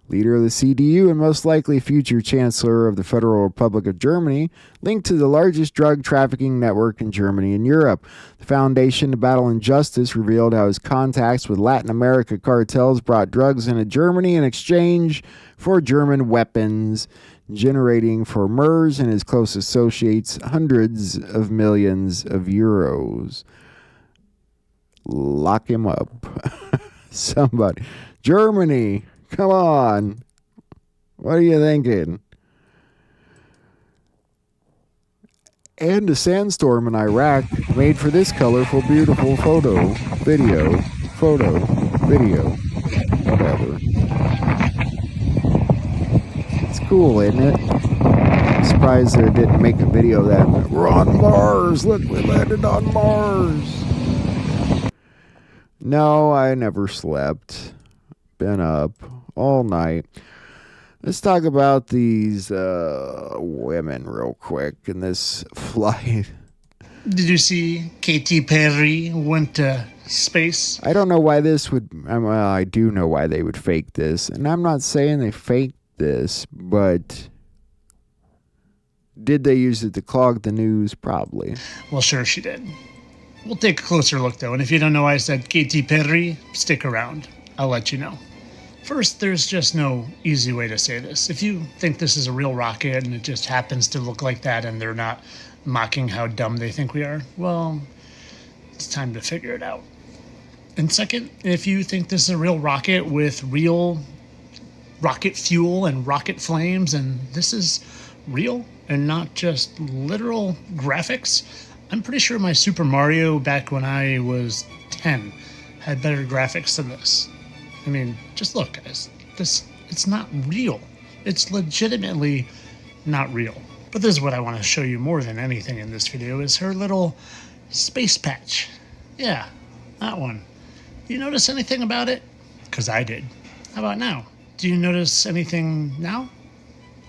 Leader of the CDU and most likely future Chancellor of the Federal Republic of Germany, linked to the largest drug trafficking network in Germany and Europe. The Foundation to Battle Injustice revealed how his contacts with Latin America cartels brought drugs into Germany in exchange for German weapons, generating for Merz and his close associates hundreds of millions of euros. Lock him up. Somebody. Germany. Come on. What are you thinking? And a sandstorm in Iraq made for this colorful, beautiful video, whatever. It's cool, isn't it? I'm surprised they didn't make a video that we're on Mars. Look, we landed on Mars. No, I never slept. Been up all night. Let's talk about these women real quick in this flight. Did you see Katy Perry went to space? I don't know why this would... Well, I do know why they would fake this. And I'm not saying they faked this, but... Did they use it to clog the news? Probably. Well, sure she did. We'll take a closer look, though. And if you don't know why I said Katy Perry, stick around. I'll let you know. First, there's just no easy way to say this. If you think this is a real rocket and it just happens to look like that and they're not mocking how dumb they think we are, well, it's time to figure it out. And second, if you think this is a real rocket with real rocket fuel and rocket flames and this is real and not just literal graphics, I'm pretty sure my Super Mario back when I was 10 had better graphics than this. I mean, just look, guys. It's not real. It's legitimately not real. But this is what I want to show you more than anything in this video is her little space patch. Yeah, that one. You notice anything about it? Because I did. How about now? Do you notice anything now?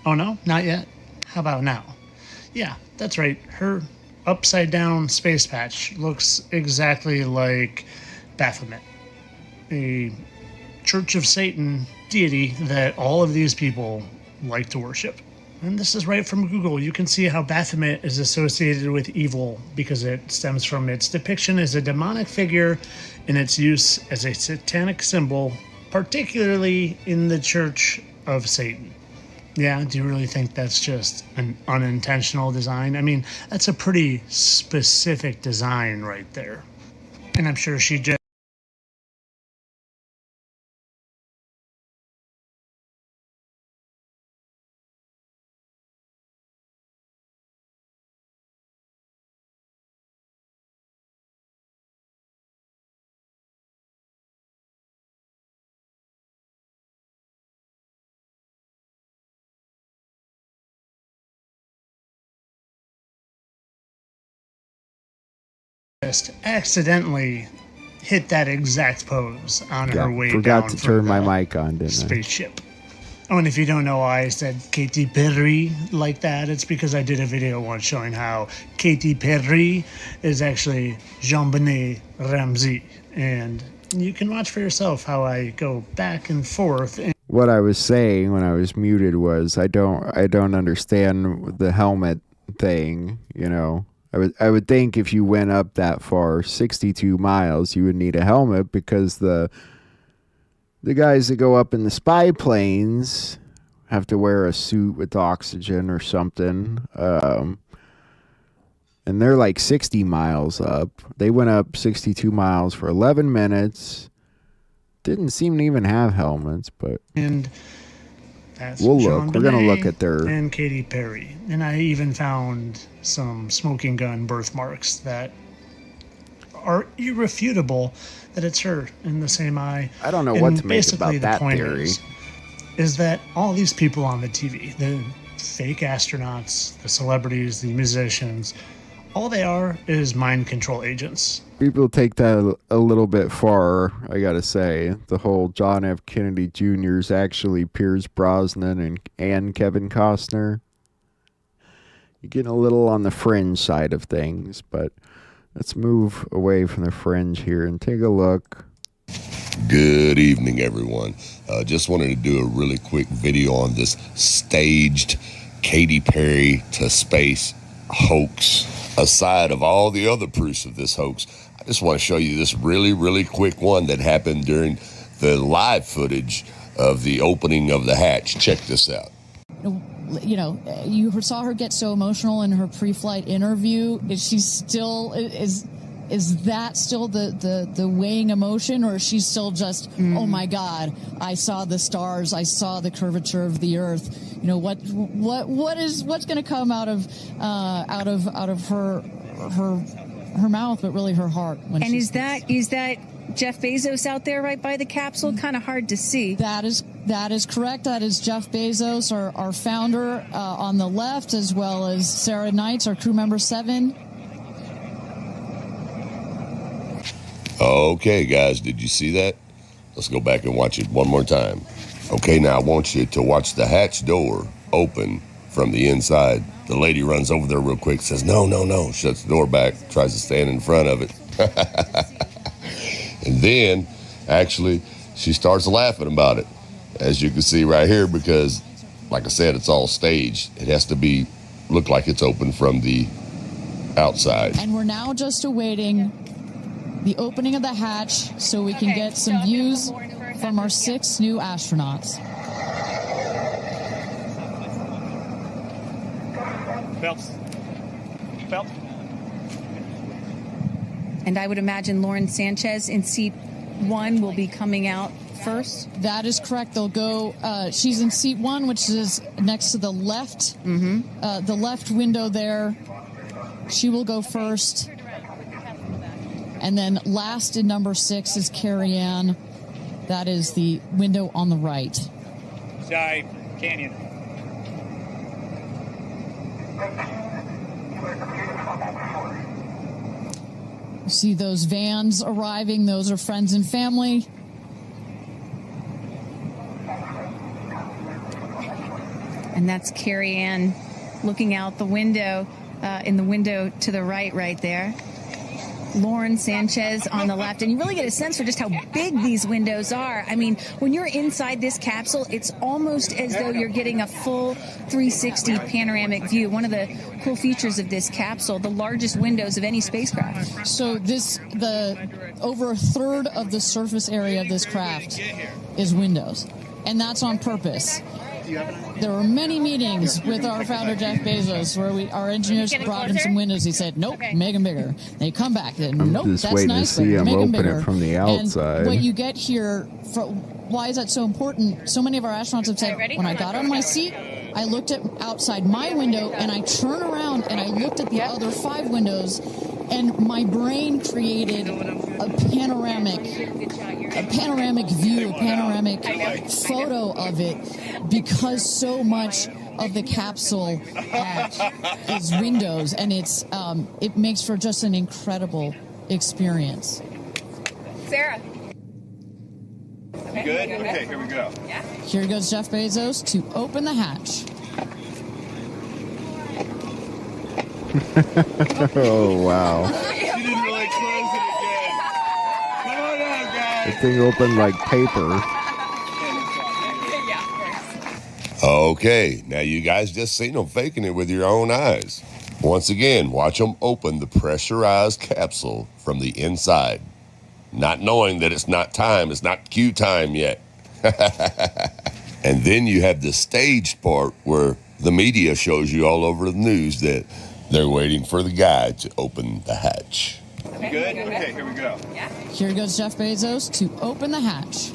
Oh no, not yet? How about now? Yeah, that's right. Her upside down space patch looks exactly like Baphomet, a Church of Satan deity that all of these people like to worship. And this is right from Google. You can see how Baphomet is associated with evil because it stems from its depiction as a demonic figure and its use as a satanic symbol, particularly in the Church of Satan. Yeah, do you really think that's just an unintentional design? I mean, that's a pretty specific design right there. And I'm sure she just accidentally hit that exact pose on her way down. Forgot to turn my mic on, didn't I? Spaceship. Oh, and if you don't know why I said Katy Perry like that, it's because I did a video once showing how Katy Perry is actually Jean-Benet Ramsey. And you can watch for yourself how I go back and forth. What I was saying when I was muted was I don't understand the helmet thing, you know. I would think if you went up that far, 62 miles, you would need a helmet because the guys that go up in the spy planes have to wear a suit with oxygen or something. And they're like 60 miles up. They went up 62 miles for 11 minutes didn't seem to even have helmets, but And that's we'll Jean look. We're going to Benet look at their... and Katy Perry. And I even found some smoking gun birthmarks that are irrefutable that it's her in the same eye. I don't know And what to make basically about that the point theory. Is that all these people on the TV, the fake astronauts, the celebrities, the musicians, all they are is mind control agents. People take that a little bit far, I gotta say. The whole John F. Kennedy Jr. is actually Pierce Brosnan and Kevin Costner. You're getting a little on the fringe side of things, but let's move away from the fringe here and take a look. Good evening, everyone. Just wanted to do a really quick video on this staged Katy Perry to space hoax. Aside of all the other proofs of this hoax, I just want to show you this really quick one that happened during the live footage of the opening of the hatch. Check this out. You know, you saw her get so emotional in her pre-flight interview. Is she still is that still the weighing emotion, or is she still just oh my God, I saw the stars, I saw the curvature of the earth? You know, what's going to come out of her mouth, but really her heart? And is that Jeff Bezos out there right by the capsule? Kind of hard to see. That is correct. That is Jeff Bezos, our founder, on the left, as well as Sarah Knights, our crew member 7. Okay, guys, did you see that? Let's go back and watch it one more time. Okay, now I want you to watch the hatch door open from the inside. The lady runs over there real quick, says, no, shuts the door back, tries to stand in front of it. And then, actually, she starts laughing about it, as you can see right here, because, like I said, it's all staged. It has to look like it's open from the outside. And we're now just awaiting the opening of the hatch so we can get some views from our 6 new astronauts. Phelps. And I would imagine Lauren Sanchez in seat 1 will be coming out first. That is correct. They'll go. She's in seat 1, which is next to the left. The left window there. She will go first. And then last in number 6 is Carrie Ann. That is the window on the right. Side Canyon. You see those vans arriving. Those are friends and family. And that's Carrie Ann looking out the window, in the window to the right there. Lauren Sanchez on the left. And you really get a sense for just how big these windows are. I mean, when you're inside this capsule, it's almost as though you're getting a full 360 panoramic view. One of the cool features of this capsule, the largest windows of any spacecraft. So over a third of the surface area of this craft is windows. And that's on purpose. There were many meetings with our founder, Jeff Bezos, where our engineers brought him some windows. He said, nope, make them bigger. They come back. Nope, just that's waiting nice, to see but him make them open bigger. it from the outside. And what you get here, why is that so important? So many of our astronauts have said, when I got out of my seat, I looked at outside my window, and I turned around, and I looked at the other 5 windows, and my brain created a panoramic view, a panoramic photo of it, because so much of the capsule is windows, and it makes for just an incredible experience. Sarah. Good? Okay, here we go. Here goes Jeff Bezos to open the hatch. Oh, wow. You didn't really close it again. Come on out, guys. The thing opened like paper. Okay, now you guys just seen them faking it with your own eyes. Once again, watch them open the pressurized capsule from the inside, not knowing that it's not Q time yet. And then you have the staged part where the media shows you all over the news that they're waiting for the guy to open the hatch. Good? Okay, here we go. Here goes Jeff Bezos to open the hatch.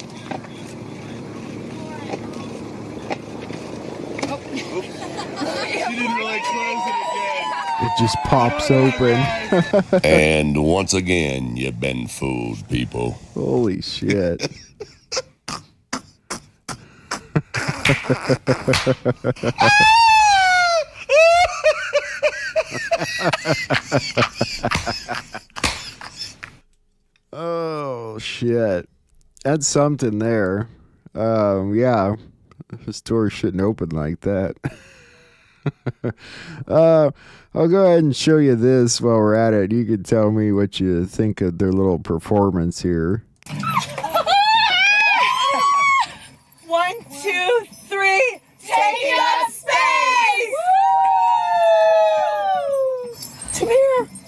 She didn't really close it again. It just pops open. And once again, you've been fooled, people. Holy shit. Oh shit. That's something there. Yeah. The store shouldn't open like that. I'll go ahead and show you this while we're at it. You can tell me what you think of their little performance here. 1, 2, 3, taking up space!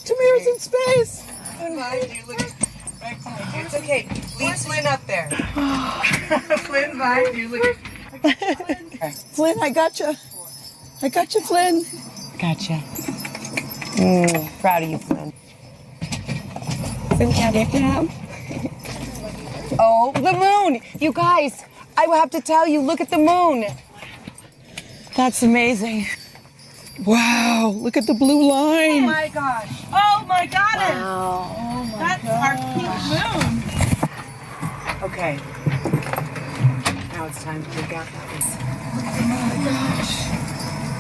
Tamir's in space. It's okay. Leave Flynn up there. Flynn, behind you. Look. Flynn, I gotcha. I gotcha, Flynn. Gotcha. Proud of you, Flynn. Flynn, can I nap? Oh, the moon! You guys, I will have to tell you, look at the moon. That's amazing. Wow, look at the blue line. Oh my gosh. Oh my goddess. Wow. Oh my That's our pink moon. Okay. Now it's time to take out that one.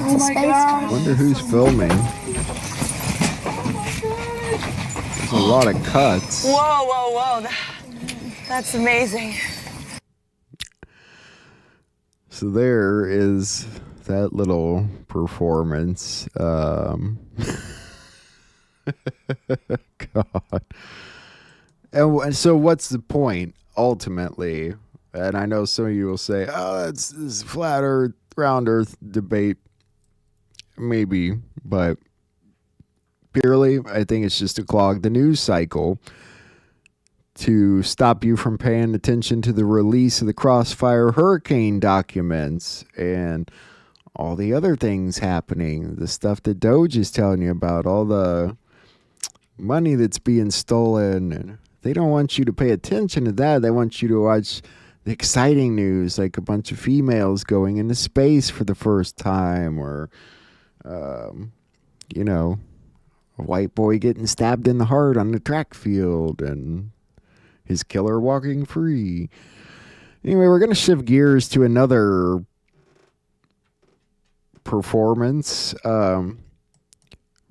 Oh my gosh. I wonder who's filming. There's a lot of cuts. Whoa. That's amazing. So there is that little performance. God. And so what's the point ultimately? And I know some of you will say, oh, it's this flat earth, round earth debate. Maybe, but purely, I think it's just to clog the news cycle to stop you from paying attention to the release of the Crossfire Hurricane documents and all the other things happening, the stuff that Doge is telling you about, all the money that's being stolen. And they don't want you to pay attention to that. They want you to watch the exciting news, like a bunch of females going into space for the first time, or you know, a white boy getting stabbed in the heart on the track field and his killer walking free. Anyway, we're going to shift gears to another performance. We're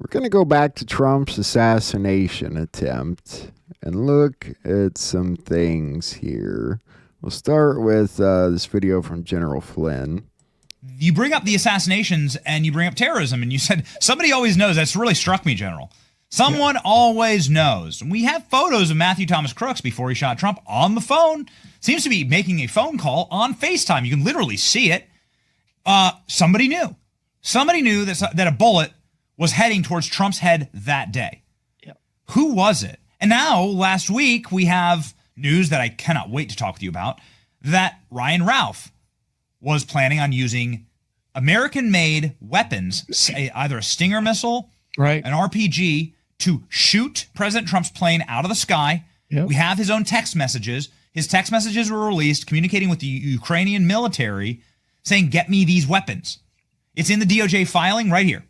going to go back to Trump's assassination attempt and look at some things here. We'll start with this video from General Flynn. You bring up the assassinations and you bring up terrorism, and you said somebody always knows. That's really struck me, General. Someone always knows. We have photos of Matthew Thomas Crooks before he shot Trump on the phone. Seems to be making a phone call on FaceTime. You can literally see it. Somebody knew. Somebody knew that a bullet was heading towards Trump's head that day. Yep. Who was it? And now, last week, we have news that I cannot wait to talk with you about, that Ryan Ralph was planning on using American-made weapons, either a Stinger missile, right, an RPG, to shoot President Trump's plane out of the sky. Yep. We have his own text messages. His text messages were released communicating with the Ukrainian military saying, get me these weapons. It's in the DOJ filing right here.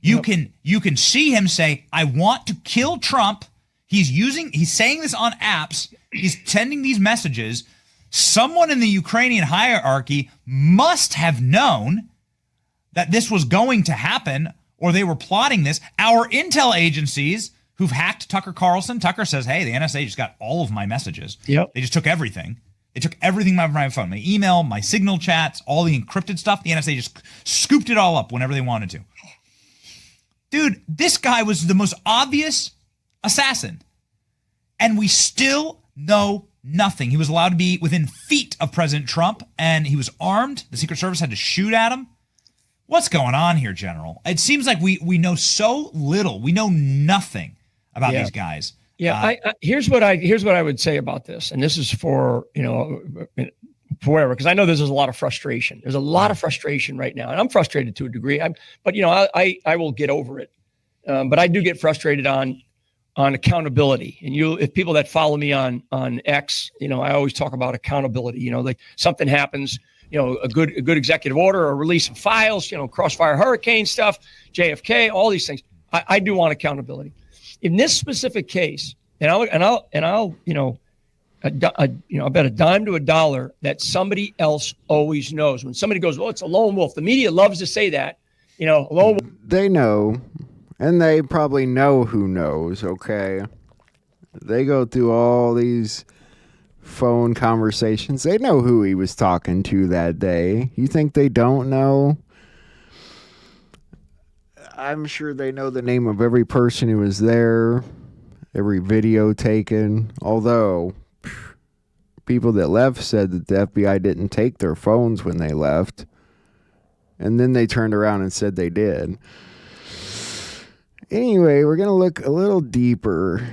You can see him say, I want to kill Trump. He's saying this on apps. He's sending these messages. Someone in the Ukrainian hierarchy must have known that this was going to happen, or they were plotting this. Our intel agencies who've hacked Tucker Carlson. Tucker says, hey, the NSA just got all of my messages. Yep. They just took everything. They took everything from my phone, my email, my Signal chats, all the encrypted stuff. The NSA just scooped it all up whenever they wanted to. Dude, this guy was the most obvious assassin. And we still know nothing. He was allowed to be within feet of President Trump, and he was armed. The Secret Service had to shoot at him. What's going on here, General? It seems like we know so little. We know nothing about these guys. Yeah, here's what I would say about this, and this is for for whatever, because I know there's a lot of frustration. There's a lot of frustration right now, and I'm frustrated to a degree. But I will get over it. But I do get frustrated on on accountability. And if people that follow me on X, I always talk about accountability. Like something happens, a good executive order or release of files, crossfire hurricane stuff, JFK, all these things. I do want accountability. In this specific case, I'll I bet a dime to a dollar that somebody else always knows. When somebody goes, "Oh, it's a lone wolf," the media loves to say that. A lone wolf. They know, and they probably know who knows. Okay, they go through all these phone conversations. They know who he was talking to that day. You think they don't know? I'm sure they know the name of every person who was there, every video taken. Although people that left said that the FBI didn't take their phones when they left. And then they turned around and said they did. Anyway, we're going to look a little deeper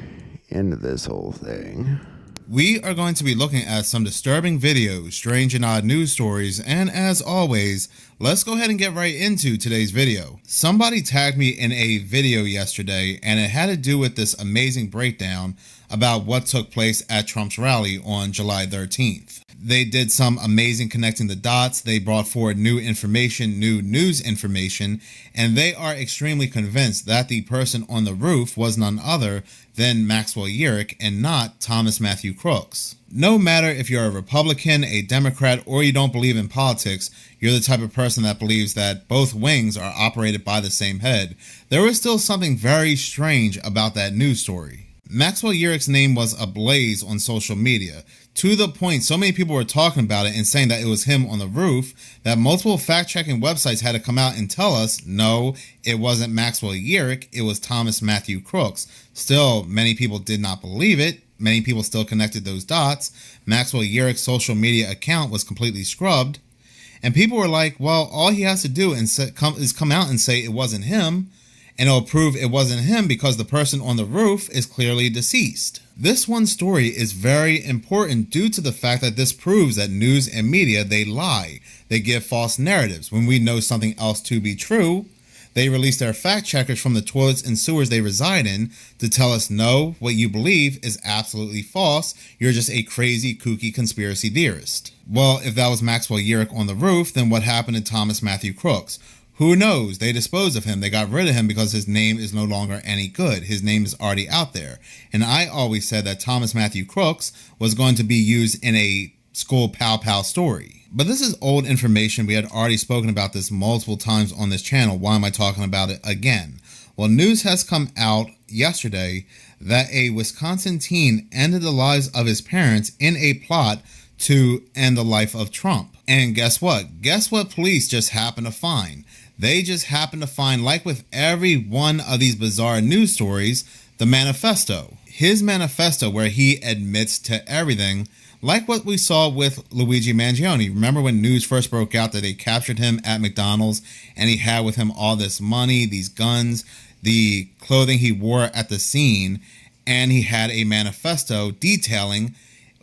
into this whole thing. We are going to be looking at some disturbing videos, strange and odd news stories, and as always, let's go ahead and get right into today's video. Somebody tagged me in a video yesterday, and it had to do with this amazing breakdown about what took place at Trump's rally on July 13th. They did some amazing connecting the dots. They brought forward new information, new news information, and they are extremely convinced that the person on the roof was none other than Maxwell Yerrick and not Thomas Matthew Crooks. No matter if you're a Republican, a Democrat, or you don't believe in politics, you're the type of person that believes that both wings are operated by the same head, there was still something very strange about that news story. Maxwell Yerrick's name was ablaze on social media, to the point so many people were talking about it and saying that it was him on the roof that multiple fact-checking websites had to come out and tell us, no, it wasn't Maxwell Yerrick, it was Thomas Matthew Crooks. Still, many people did not believe it. Many people still connected those dots. Maxwell Yerrick's social media account was completely scrubbed. And people were like, well, all he has to do is come out and say it wasn't him, and it'll prove it wasn't him because the person on the roof is clearly deceased. This one story is very important due to the fact that this proves that news and media, they lie. They give false narratives. When we know something else to be true, they release their fact checkers from the toilets and sewers they reside in to tell us, no, what you believe is absolutely false. You're just a crazy, kooky conspiracy theorist. Well, if that was Maxwell Yerrick on the roof, then what happened to Thomas Matthew Crooks? Who knows? They disposed of him. They got rid of him because his name is no longer any good. His name is already out there. And I always said that Thomas Matthew Crooks was going to be used in a school pow-pow story. But this is old information. We had already spoken about this multiple times on this channel. Why am I talking about it again? Well, news has come out yesterday that a Wisconsin teen ended the lives of his parents in a plot to end the life of Trump. And guess what? Guess what police just happened to find? They just happened to find, like with every one of these bizarre news stories, the manifesto. His manifesto where he admits to everything, like what we saw with Luigi Mangione. Remember when news first broke out that they captured him at McDonald's and he had with him all this money, these guns, the clothing he wore at the scene, and he had a manifesto detailing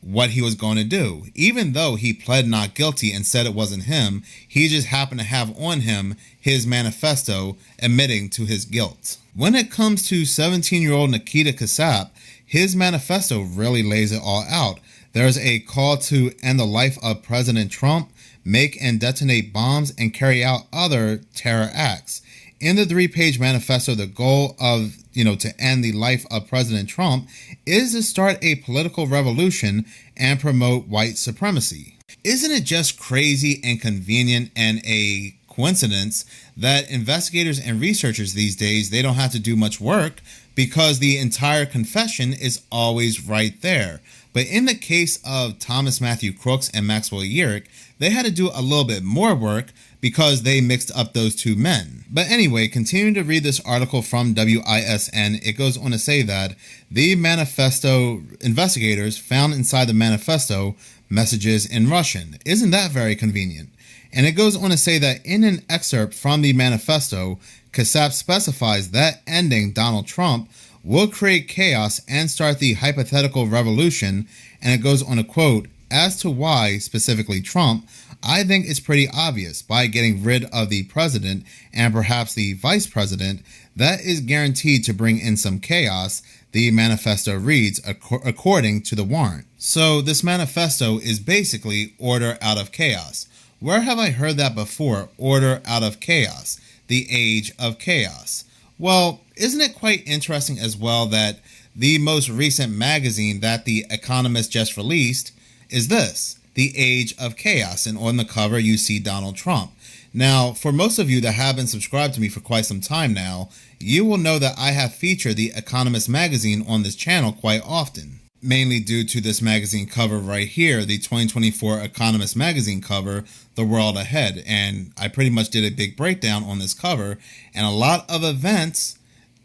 what he was going to do. Even though he pled not guilty and said it wasn't him, he just happened to have on him his manifesto admitting to his guilt. When it comes to 17-year-old Nikita Kassab, his manifesto really lays it all out. There's a call to end the life of President Trump, make and detonate bombs, and carry out other terror acts. In the 3-page manifesto, the goal of, to end the life of President Trump is to start a political revolution and promote white supremacy. Isn't it just crazy and convenient and a coincidence that investigators and researchers these days, they don't have to do much work because the entire confession is always right there. But in the case of Thomas Matthew Crooks and Maxwell Yerrick, they had to do a little bit more work because they mixed up those two men. But anyway, continuing to read this article from WISN, it goes on to say that the manifesto investigators found inside the manifesto messages in Russian. Isn't that very convenient? And it goes on to say that in an excerpt from the manifesto, Kassab specifies that ending Donald Trump will create chaos and start the hypothetical revolution, and it goes on to quote, as to why, specifically Trump, I think it's pretty obvious. By getting rid of the president and perhaps the vice president, that is guaranteed to bring in some chaos, the manifesto reads, according to the warrant. So this manifesto is basically order out of chaos. Where have I heard that before? Order out of chaos. The age of chaos. Well, isn't it quite interesting as well that the most recent magazine that The Economist just released is this, The Age of Chaos, and on the cover you see Donald Trump. Now, for most of you that have been subscribed to me for quite some time now, you will know that I have featured The Economist magazine on this channel quite often, mainly due to this magazine cover right here, the 2024 Economist magazine cover, The World Ahead, and I pretty much did a big breakdown on this cover, and a lot of events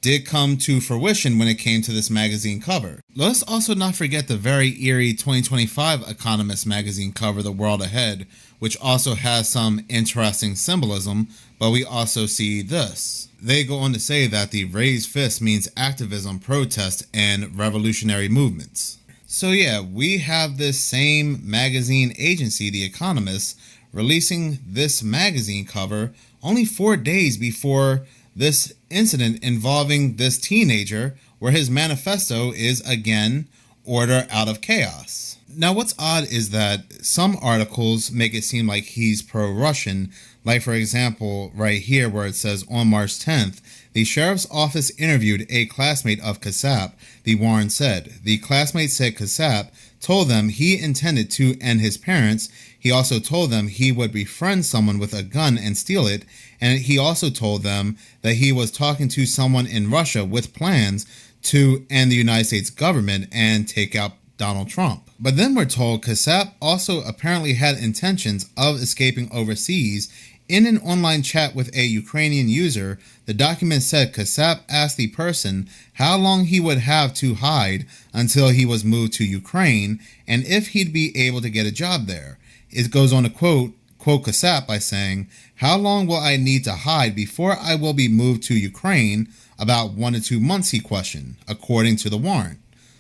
did come to fruition when it came to this magazine cover. Let's also not forget the very eerie 2025 Economist magazine cover, The World Ahead, which also has some interesting symbolism, but we also see this. They go on to say that the raised fist means activism, protest, and revolutionary movements. So yeah, we have this same magazine agency, The Economist, releasing this magazine cover only 4 days before this incident involving this teenager, where his manifesto is again order out of chaos. Now what's odd is that some articles make it seem like he's pro-Russian, like for example right here where it says on March 10th, the sheriff's office interviewed a classmate of Kassab, the warrant said. The classmate said Kassab told them he intended to end his parents. He also told them he would befriend someone with a gun and steal it, and he also told them that he was talking to someone in Russia with plans to end the United States government and take out Donald Trump. But then we're told Kassab also apparently had intentions of escaping overseas. In an online chat with a Ukrainian user, the document said Kassab asked the person how long he would have to hide until he was moved to Ukraine and if he'd be able to get a job there. It goes on to quote Kassab by saying, "How long will I need to hide before I will be moved to Ukraine? About 1 to 2 months," he questioned, according to the warrant.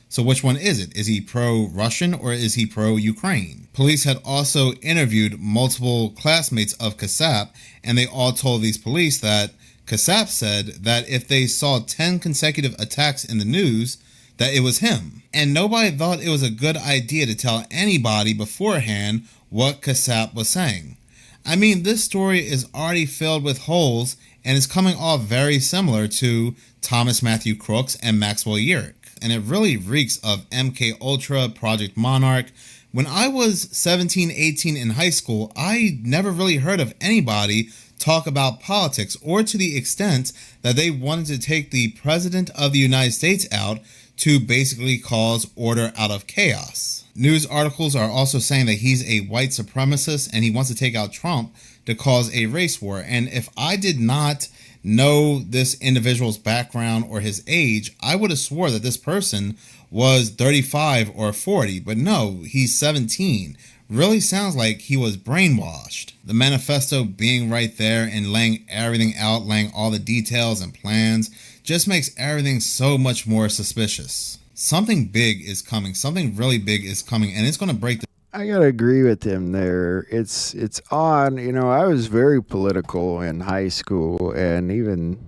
So which one is it? Is he pro-Russian or is he pro-Ukraine? Police had also interviewed multiple classmates of Kassab, and they all told these police that Kassab said that if they saw 10 consecutive attacks in the news, that it was him. And nobody thought it was a good idea to tell anybody beforehand what Kassab was saying. I mean, this story is already filled with holes and is coming off very similar to Thomas Matthew Crooks and Maxwell Yerrick. And it really reeks of MK Ultra, Project Monarch. When I was 17, 18 in high school, I never really heard of anybody talk about politics, or to the extent that they wanted to take the President of the United States out to basically cause order out of chaos. News articles are also saying that he's a white supremacist and he wants to take out Trump to cause a race war. And if I did not know this individual's background or his age, I would have swore that this person was 35 or 40, but no, he's 17. Really sounds like he was brainwashed. The manifesto being right there and laying everything out, laying all the details and plans, just makes everything so much more suspicious. Something big is coming. Something really big is coming, and it's going to break the... I gotta agree with him there. It's odd. You know, I was very political in high school, and even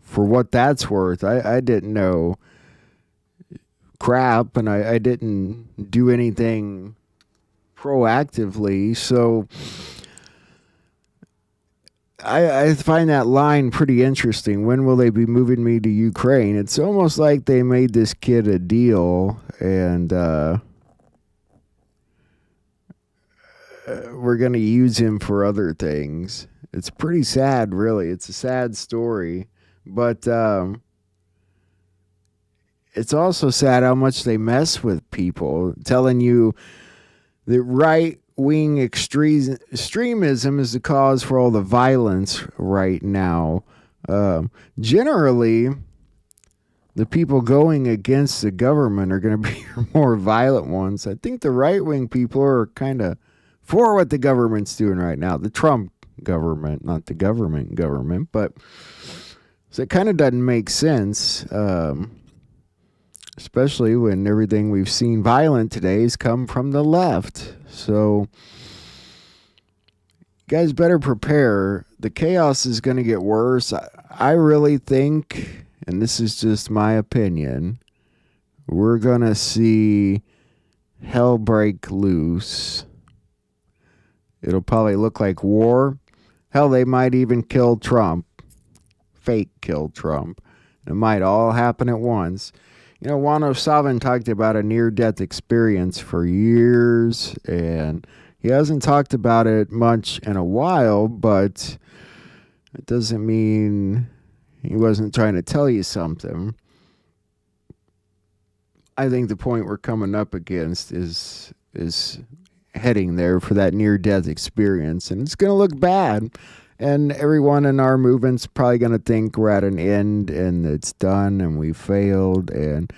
for what that's worth, I didn't know crap, and I didn't do anything proactively. So I find that line pretty interesting. When will they be moving me to Ukraine? It's almost like they made this kid a deal, and we're going to use him for other things. It's pretty sad, really. It's a sad story. But it's also sad how much they mess with people, telling you that right-wing extremism is the cause for all the violence right now. Generally, the people going against the government are going to be more violent ones. I think the right-wing people are kind of for what the government's doing right now. The Trump government, not the government, but so it kind of doesn't make sense, especially when everything we've seen violent today has come from the left. So guys better prepare. The chaos is going to get worse. I really think, and this is just my opinion, we're going to see hell break loose. It'll probably look like war. Hell, they might even kill Trump. Fake kill Trump. It might all happen at once. You know, Juan O'Sullivan talked about a near-death experience for years, and he hasn't talked about it much in a while, but it doesn't mean he wasn't trying to tell you something. I think the point we're coming up against is heading there for that near-death experience, and it's going to look bad. And everyone in our movement's probably going to think we're at an end and it's done and we failed, and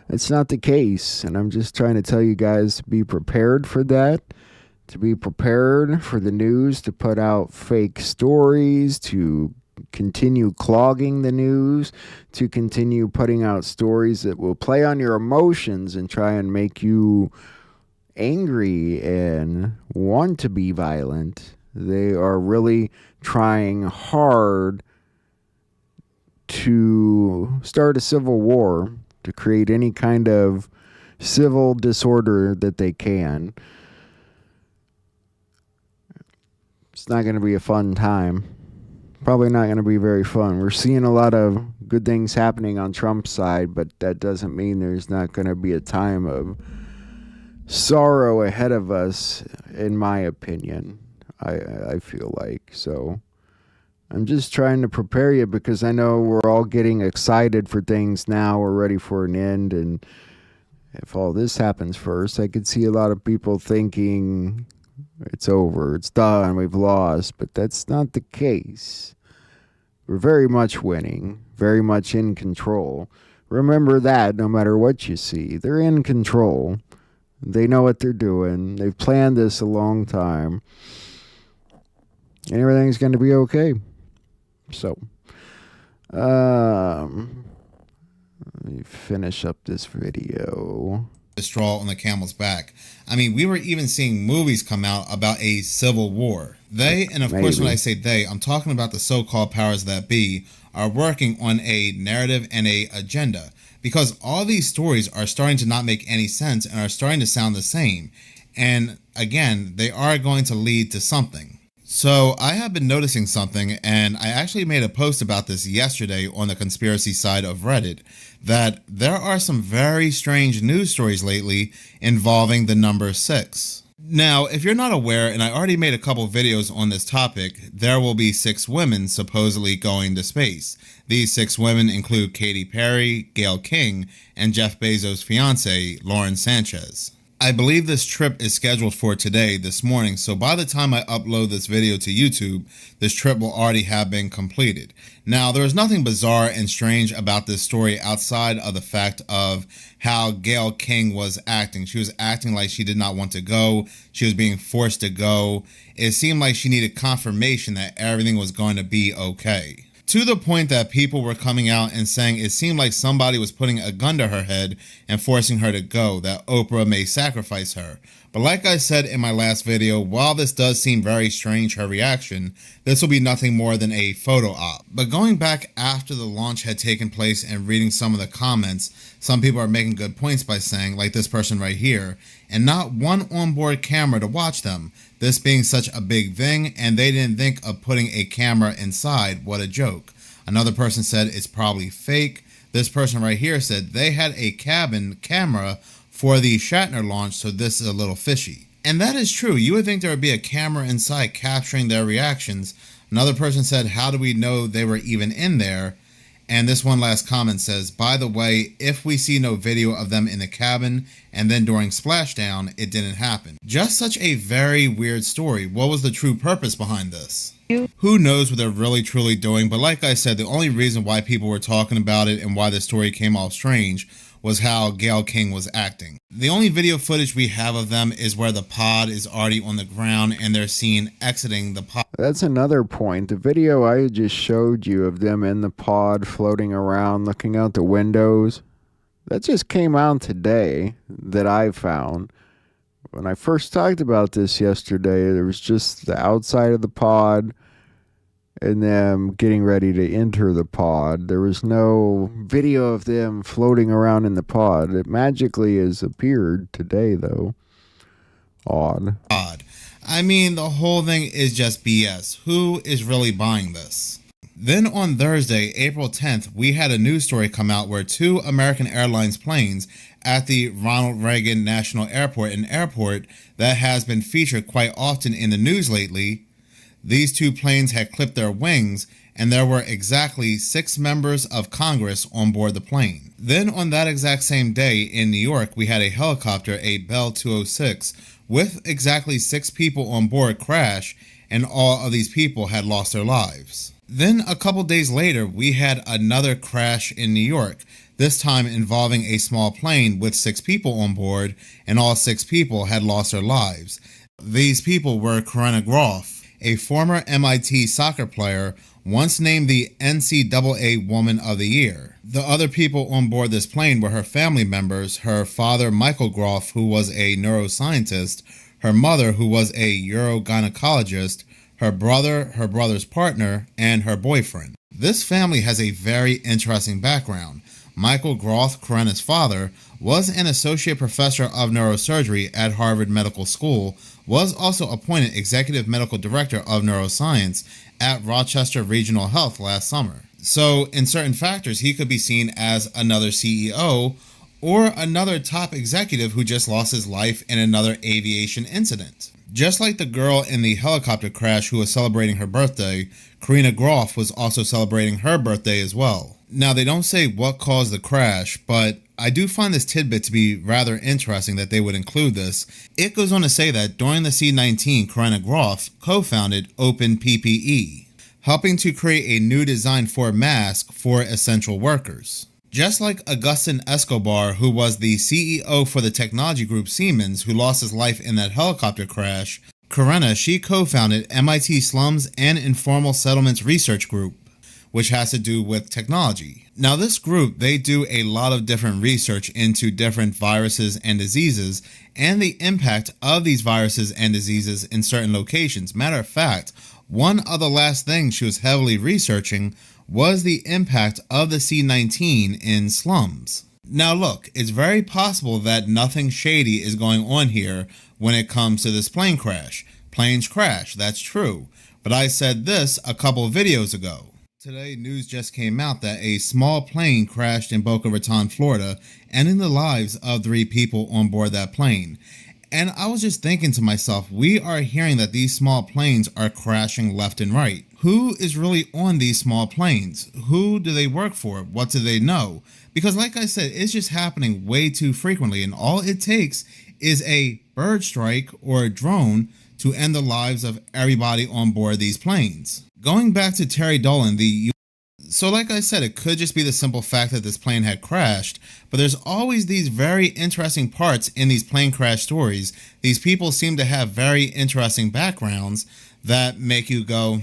it's not the case. And I'm just trying to tell you guys to be prepared for that, to be prepared for the news to put out fake stories, to continue clogging the news, to continue putting out stories that will play on your emotions and try and make you angry and want to be violent. They are really trying hard to start a civil war, to create any kind of civil disorder that they can. It's not going to be a fun time. Probably not going to be very fun. We're seeing a lot of good things happening on Trump's side, but that doesn't mean there's not going to be a time of sorrow ahead of us, in my opinion. I feel like. So I'm just trying to prepare you, because I know we're all getting excited for things now. We're ready for an end, and if all this happens first, I could see a lot of people thinking it's over, it's done, we've lost, but that's not the case. We're very much winning, very much in control. Remember that no matter what you see, they're in control. They know what they're doing. They've planned this a long time. And everything's going to be okay. So, let me finish up this video. The straw on the camel's back. I mean, we were even seeing movies come out about a civil war. They, and of course when I say they, I'm talking about the so-called powers that be, are working on a narrative and a agenda. Because all these stories are starting to not make any sense and are starting to sound the same. And again, they are going to lead to something. So I have been noticing something, and I actually made a post about this yesterday on the conspiracy side of Reddit, that there are some very strange news stories lately involving the number 6. Now, if you're not aware, and I already made a couple videos on this topic, there will be 6 women supposedly going to space. These 6 women include Katy Perry, Gayle King, and Jeff Bezos' fiancée, Lauren Sanchez. I believe this trip is scheduled for today, this morning, so by the time I upload this video to YouTube, this trip will already have been completed. Now, there is nothing bizarre and strange about this story outside of the fact of how Gayle King was acting. She was acting like she did not want to go. She was being forced to go. It seemed like she needed confirmation that everything was going to be okay. To the point that people were coming out and saying it seemed like somebody was putting a gun to her head and forcing her to go, that Oprah may sacrifice her. But like I said in my last video, while this does seem very strange, her reaction, this will be nothing more than a photo op. But going back after the launch had taken place and reading some of the comments, some people are making good points by saying, like this person right here, and not one onboard camera to watch them. This being such a big thing, and they didn't think of putting a camera inside. What a joke. Another person said it's probably fake. This person right here said they had a cabin camera for the Shatner launch, so this is a little fishy. And that is true. You would think there would be a camera inside capturing their reactions. Another person said, how do we know they were even in there? And this one last comment says, by the way, if we see no video of them in the cabin and then during splashdown, it didn't happen. Just such a very weird story. What was the true purpose behind this? Who knows what they're really truly doing, but like I said, the only reason why people were talking about it and why the story came off strange was how Gayle King was acting. The only video footage we have of them is where the pod is already on the ground and they're seen exiting the pod. That's another point. The video I just showed you of them in the pod floating around, looking out the windows, that just came out today that I found. when I first talked about this yesterday, there was just the outside of the pod and them getting ready to enter the pod. There was no video of them floating around in the pod. It magically has appeared today, though. Odd. I mean, the whole thing is just BS. Who is really buying this? Then on Thursday, April 10th, we had a news story come out where 2 American Airlines planes at the Ronald Reagan National Airport, an airport that has been featured quite often in the news lately, these 2 planes had clipped their wings, and there were exactly 6 members of Congress on board the plane. Then on that exact same day in New York, we had a helicopter, a Bell 206, with exactly 6 people on board crash, and all of these people had lost their lives. Then a couple days later, we had another crash in New York, this time involving a small plane with 6 people on board, and all 6 people had lost their lives. These people were Corinna Groff, a former MIT soccer player, once named the NCAA Woman of the Year. The other people on board this plane were her family members, her father Michael Groff, who was a neuroscientist, her mother, who was a urogynecologist, her brother, her brother's partner, and her boyfriend. This family has a very interesting background. Michael Groff, Corinna's father, was an associate professor of neurosurgery at Harvard Medical School, was also appointed executive medical director of neuroscience at Rochester Regional Health last summer. So in certain factors, he could be seen as another CEO or another top executive who just lost his life in another aviation incident. Just like the girl in the helicopter crash who was celebrating her birthday, Corinna Groff was also celebrating her birthday as well. Now, they don't say what caused the crash, but I do find this tidbit to be rather interesting that they would include this. It goes on to say that during the C-19, Corinna Groff co-founded Open PPE, helping to create a new design for a mask for essential workers. Just like Agustin Escobar, who was the CEO for the technology group Siemens, who lost his life in that helicopter crash, Corinna, she co-founded MIT Slums and Informal Settlements Research Group, which has to do with technology. Now this group, they do a lot of different research into different viruses and diseases and the impact of these viruses and diseases in certain locations. Matter of fact, one of the last things she was heavily researching was the impact of the C-19 in slums. Now look, it's very possible that nothing shady is going on here when it comes to this plane crash. Planes crash, that's true. But I said this a couple of videos ago. Today, news just came out that a small plane crashed in Boca Raton, Florida, ending the lives of 3 people on board that plane. And I was just thinking to myself, we are hearing that these small planes are crashing left and right. Who is really on these small planes? Who do they work for? What do they know? Because like I said, it's just happening way too frequently, and all it takes is a bird strike or a drone to end the lives of everybody on board these planes. Going back to Terry Dolan, so like I said, it could just be the simple fact that this plane had crashed, but there's always these very interesting parts in these plane crash stories. These people seem to have very interesting backgrounds that make you go,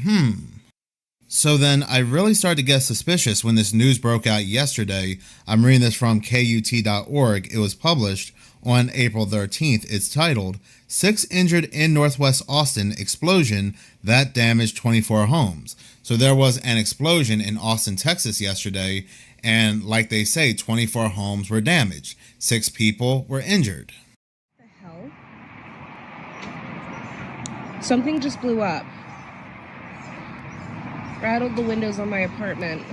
So then I really started to get suspicious when this news broke out yesterday. I'm reading this from KUT.org. It was published on April 13th. It's titled, 6 Injured in Northwest Austin Explosion That Damaged 24 Homes. So there was an explosion in Austin, Texas yesterday, and like they say, 24 homes were damaged. 6 people were injured. What the hell? Something just blew up. Rattled the windows on my apartment.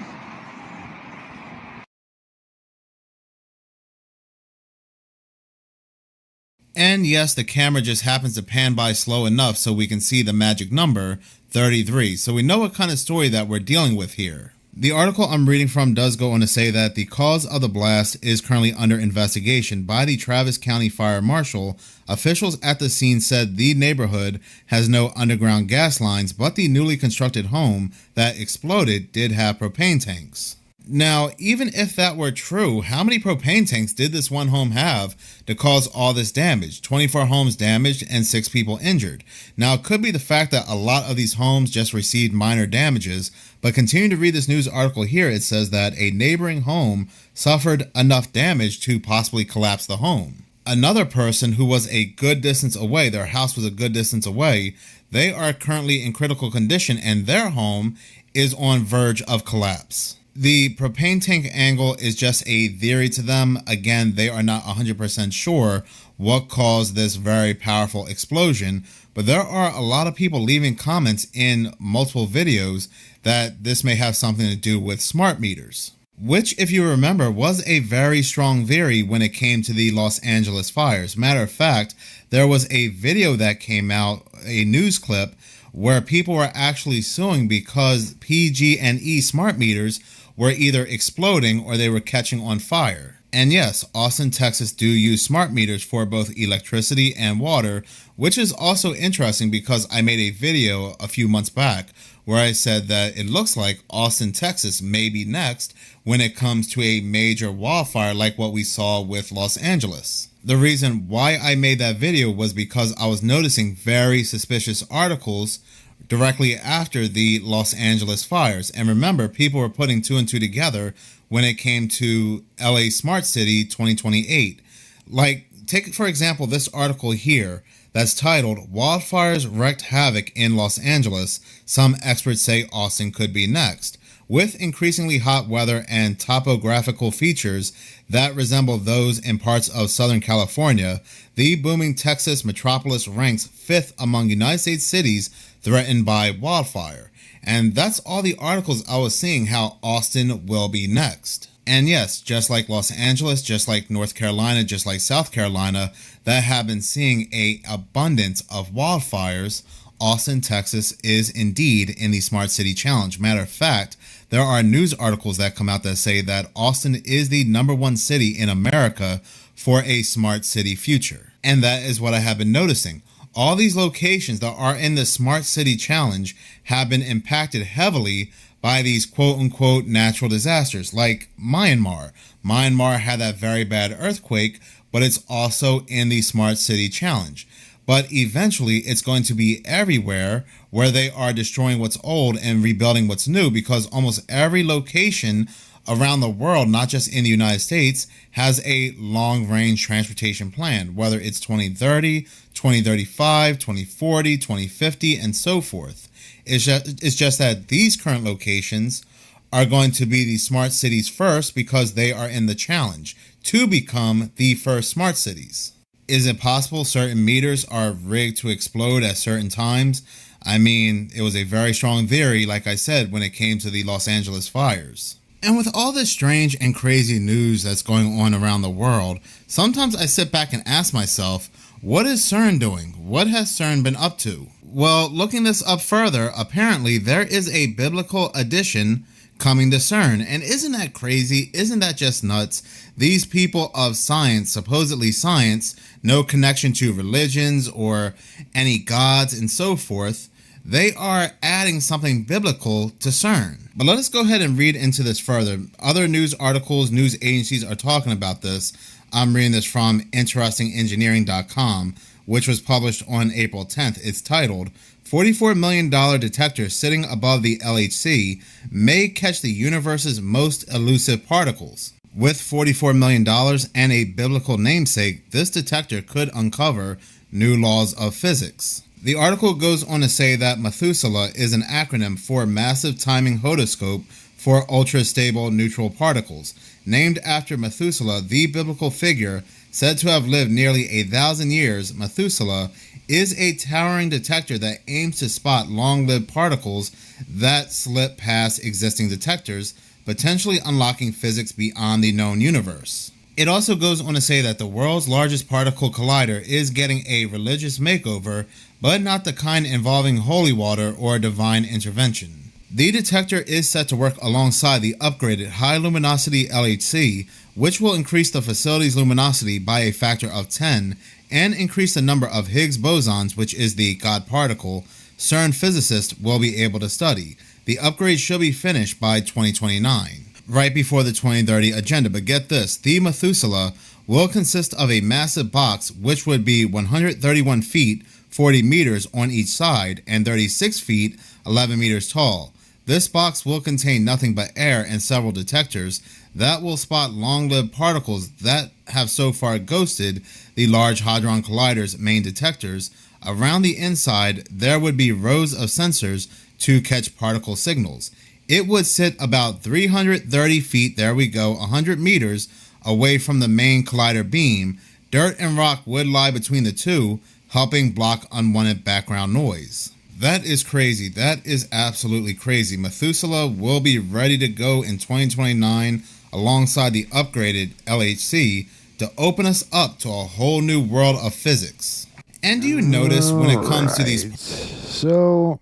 And yes, the camera just happens to pan by slow enough so we can see the magic number, 33. So we know what kind of story that we're dealing with here. The article I'm reading from does go on to say that the cause of the blast is currently under investigation by the Travis County Fire Marshal. Officials at the scene said the neighborhood has no underground gas lines, but the newly constructed home that exploded did have propane tanks. Now, even if that were true, how many propane tanks did this one home have to cause all this damage? 24 homes damaged and 6 people injured. Now, it could be the fact that a lot of these homes just received minor damages, but continuing to read this news article here, it says that a neighboring home suffered enough damage to possibly collapse the home. another person who was a good distance away, their house was a good distance away, they are currently in critical condition and their home is on verge of collapse. The propane tank angle is just a theory to them. Again, they are not 100% sure what caused this very powerful explosion, but there are a lot of people leaving comments in multiple videos that this may have something to do with smart meters, which, if you remember, was a very strong theory when it came to the Los Angeles fires. Matter of fact, there was a video that came out, a news clip, where people were actually suing because PG&E smart meters were either exploding or they were catching on fire. And yes, Austin, Texas do use smart meters for both electricity and water, which is also interesting because I made a video a few months back where I said that it looks like Austin, Texas may be next when it comes to a major wildfire like what we saw with Los Angeles. The reason why I made that video was because I was noticing very suspicious articles directly after the Los Angeles fires. And remember, people were putting two and two together when it came to LA Smart City 2028. Like, take for example this article here that's titled "Wildfires Wreaked Havoc in Los Angeles. Some experts say Austin could be next." With increasingly hot weather and topographical features that resemble those in parts of Southern California, the booming Texas metropolis ranks 5th among United States cities threatened by wildfire. And that's all the articles I was seeing, how Austin will be next. And yes, just like Los Angeles, just like North Carolina, just like South Carolina, that have been seeing an abundance of wildfires, Austin, Texas is indeed in the Smart City Challenge. Matter of fact, there are news articles that come out that say that Austin is the #1 city in America for a smart city future. And that is what I have been noticing. All these locations that are in the Smart City Challenge have been impacted heavily by these quote-unquote natural disasters, like Myanmar. Myanmar had that very bad earthquake, but it's also in the Smart City Challenge. But eventually it's going to be everywhere where they are destroying what's old and rebuilding what's new, because almost every location around the world, not just in the United States, has a long-range transportation plan, whether it's 2030, 2035, 2040, 2050, and so forth. It's just that these current locations are going to be the smart cities first because they are in the challenge to become the first smart cities. Is it possible certain meters are rigged to explode at certain times? I mean, it was a very strong theory, like I said, when it came to the Los Angeles fires. And with all this strange and crazy news that's going on around the world, sometimes I sit back and ask myself, what is CERN doing? What has CERN been up to? Well, looking this up further, apparently there is a biblical addition coming to CERN. And isn't that crazy? Isn't that just nuts? These people of science, supposedly science, no connection to religions or any gods and so forth, they are adding something biblical to CERN. But let us go ahead and read into this further. Other news articles, news agencies are talking about this. I'm reading this from InterestingEngineering.com, which was published on April 10th. It's titled, $44 million detector sitting above the LHC may catch the universe's most elusive particles. With $44 million and a biblical namesake, this detector could uncover new laws of physics. The article goes on to say that Methuselah is an acronym for Massive Timing Hodoscope for Ultra-Stable Neutral Particles. Named after Methuselah, the biblical figure said to have lived nearly 1,000 years, Methuselah is a towering detector that aims to spot long-lived particles that slip past existing detectors, potentially unlocking physics beyond the known universe. It also goes on to say that the world's largest particle collider is getting a religious makeover, but not the kind involving holy water or divine intervention. The detector is set to work alongside the upgraded high luminosity LHC, which will increase the facility's luminosity by a factor of 10 and increase the number of Higgs bosons, which is the God particle, CERN physicists will be able to study. The upgrade should be finished by 2029, right before the 2030 agenda. But get this, the Methuselah will consist of a massive box which would be 131 feet 40 meters on each side and 36 feet 11 meters tall. This box will contain nothing but air and several detectors that will spot long-lived particles that have so far ghosted the Large Hadron Collider's main detectors. Around the inside, there would be rows of sensors to catch particle signals. It would sit about 330 feet, there we go, 100 meters away from the main collider beam. Dirt and rock would lie between the two, helping block unwanted background noise. That is crazy. That is absolutely crazy. Methuselah will be ready to go in 2029 alongside the upgraded LHC to open us up to a whole new world of physics. And do you notice when it comes to these... So,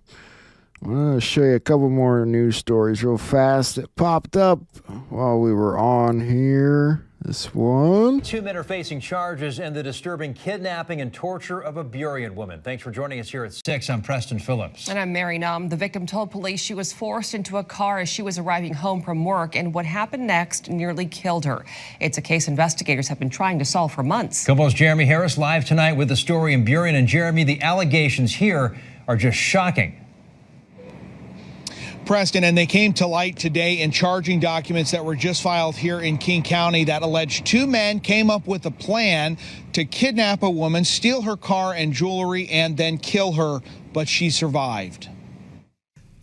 I'm going to show you a couple more news stories real fast that popped up while we were on here. This one. 2 men are facing charges in the disturbing kidnapping and torture of a Burien woman. Thanks for joining us here at 6. I'm Preston Phillips. And I'm Mary Num. The victim told police she was forced into a car as she was arriving home from work, and what happened next nearly killed her. It's a case investigators have been trying to solve for months. KOMO's Jeremy Harris live tonight with the story in Burien. And Jeremy, the allegations here are just shocking. Preston, and they came to light today in charging documents that were just filed here in King County that allege 2 men came up with a plan to kidnap a woman, steal her car and jewelry, and then kill her, but she survived.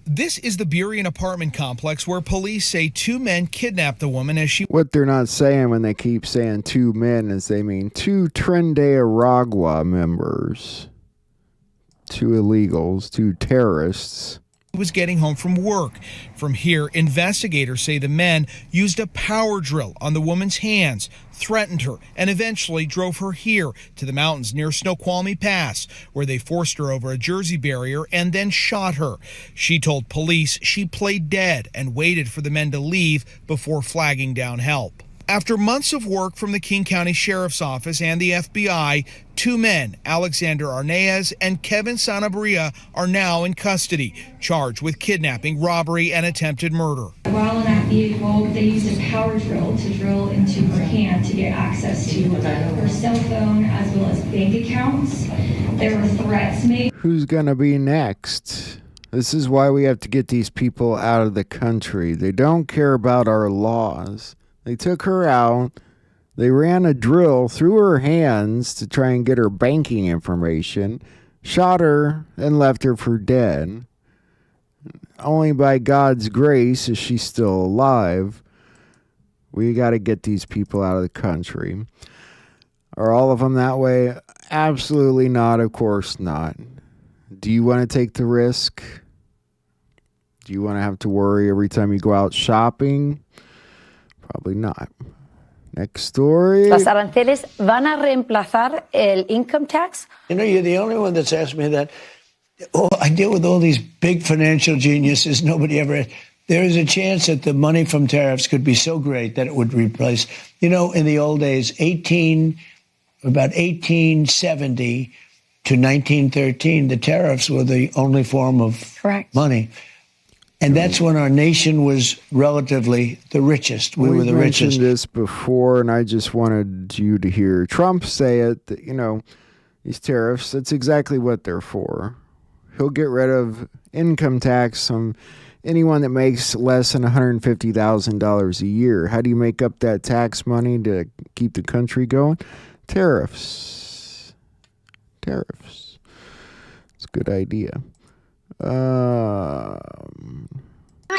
This is the Burien apartment complex where police say 2 men kidnapped the woman as she... What they're not saying when they keep saying 2 men is they mean 2 Tren de Aragua members, 2 illegals, 2 terrorists. Was getting home from work. From here, investigators say the men used a power drill on the woman's hands, threatened her, and eventually drove her here to the mountains near Snoqualmie Pass, where they forced her over a Jersey barrier and then shot her. She told police she played dead and waited for the men to leave before flagging down help. After months of work from the King County Sheriff's Office and the FBI, 2 men, Alexander Arnaez and Kevin Sanabria, are now in custody, charged with kidnapping, robbery, and attempted murder. While in that vehicle, they used a power drill to drill into her hand to get access to her cell phone as well as bank accounts. There were threats made. Who's gonna be next? This is why we have to get these people out of the country. They don't care about our laws. They took her out. They ran a drill through her hands to try and get her banking information, shot her, and left her for dead. Only by God's grace is she still alive. We got to get these people out of the country. Are all of them that way? Absolutely not. Of course not. Do you want to take the risk? Do you want to have to worry every time you go out shopping? Probably not. Next story. Los aranceles van a reemplazar el income tax. You know, you're the only one that's asked me that. Oh, I deal with all these big financial geniuses. Nobody ever. There is a chance that the money from tariffs could be so great that it would replace. You know, in the old days, about 1870 to 1913, the tariffs were the only form of money. And that's when our nation was relatively the richest. We were the richest. We mentioned this before, and I just wanted you to hear Trump say it, that, you know, these tariffs, that's exactly what they're for. He'll get rid of income tax on anyone that makes less than $150,000 a year. How do you make up that tax money to keep the country going? Tariffs. Tariffs. It's a good idea. You're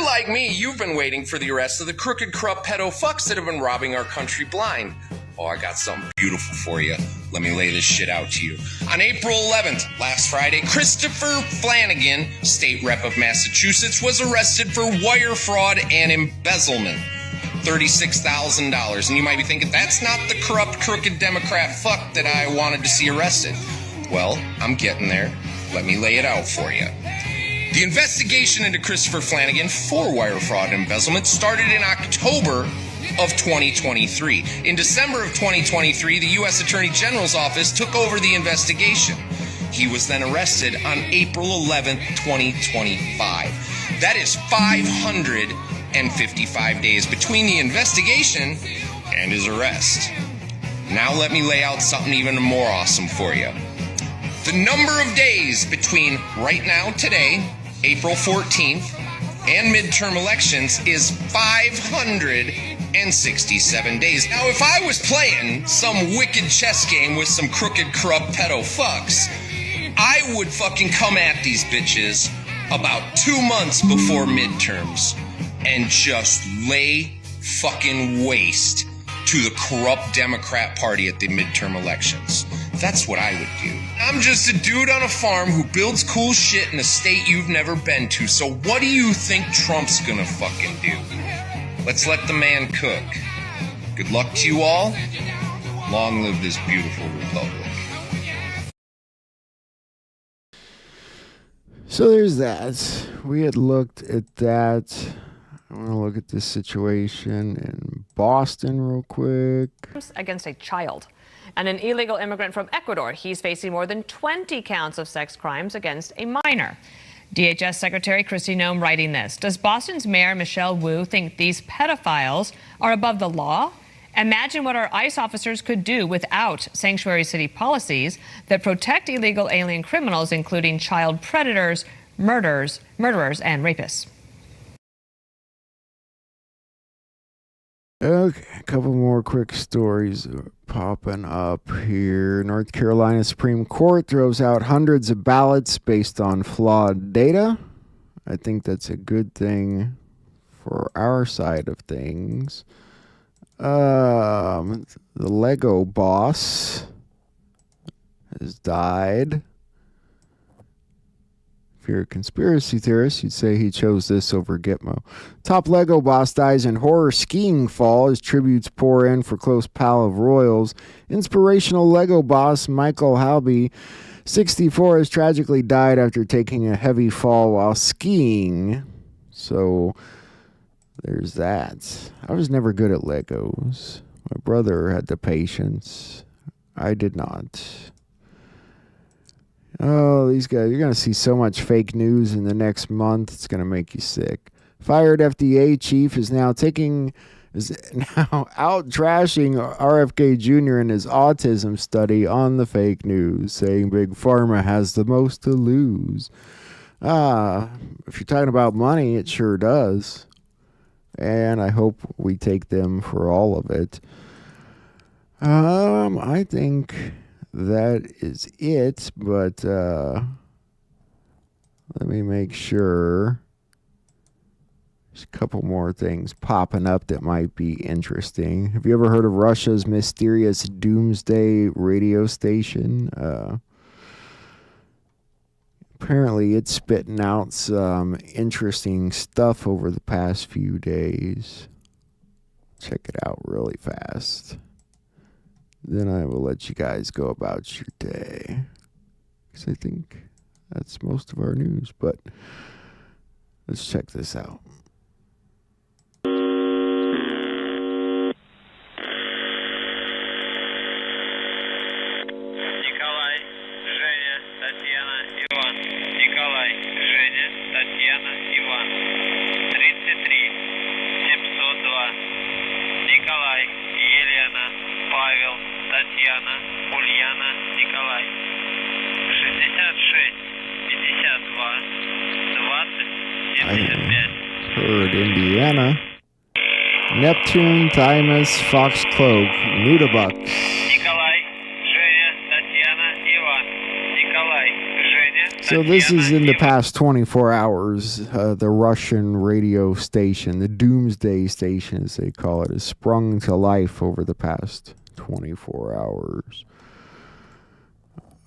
like me, you've been waiting for the arrest of the crooked, corrupt pedo fucks that have been robbing our country blind. Oh, I got something beautiful for you. Let me lay this shit out to you. On April 11th, last Friday, Christopher Flanagan, state rep of Massachusetts, was arrested for wire fraud and embezzlement. $36,000. And you might be thinking, that's not the corrupt, crooked Democrat fuck that I wanted to see arrested. Well, I'm getting there. Let me lay it out for you. The investigation into Christopher Flanagan for wire fraud and embezzlement started in October of 2023. In December of 2023, the U.S. Attorney General's office took over the investigation. He was then arrested on April 11th, 2025. That is 555 days between the investigation and his arrest. Now let me lay out something even more awesome for you. The number of days between right now, today, April 14th, and midterm elections is 567 days. Now, if I was playing some wicked chess game with some crooked, corrupt pedo fucks, I would fucking come at these bitches about 2 months before midterms and just lay fucking waste to the corrupt Democrat Party at the midterm elections. That's what I would do. I'm just a dude on a farm who builds cool shit in a state you've never been to, so what do you think Trump's gonna fucking do? Let's let the man cook. Good luck to you all. Long live this beautiful republic. So there's that. We had looked at that. I want to look at this situation in Boston real quick. Against a child. And an illegal immigrant from Ecuador. He's facing more than 20 counts of sex crimes against a minor. DHS Secretary Kristi Noem writing this. Does Boston's Mayor Michelle Wu think these pedophiles are above the law? Imagine what our ICE officers could do without sanctuary city policies that protect illegal alien criminals, including child predators, murderers, and rapists. Okay, a couple more quick stories are popping up here. North Carolina Supreme Court throws out hundreds of ballots based on flawed data. I think that's a good thing for our side of things. The Lego boss has died. If you're a conspiracy theorist, you'd say he chose this over Gitmo. Top Lego boss dies in horror skiing fall as tributes pour in for close pal of royals. Inspirational Lego boss Michael Halby, 64, has tragically died after taking a heavy fall while skiing. So there's that. I was never good at Legos. My brother had the patience. I did not. Oh, these guys, you're going to see so much fake news in the next month. It's going to make you sick. Fired FDA chief is now out trashing RFK Jr. in his autism study on the fake news, saying Big Pharma has the most to lose. If you're talking about money, it sure does. And I hope we take them for all of it. I think that is it, but let me make sure. There's a couple more things popping up that might be interesting. Have you ever heard of Russia's mysterious doomsday radio station? Apparently it's spitting out some interesting stuff over the past few days. Check it out really fast. Then I will let you guys go about your day. Because I think that's most of our news. But let's check this out. Heard Indiana. Neptune, Thymus, Foxcloak, Nudabux. So this is in the past 24 hours. The Russian radio station, the Doomsday Station as they call it, has sprung to life over the past 24 hours.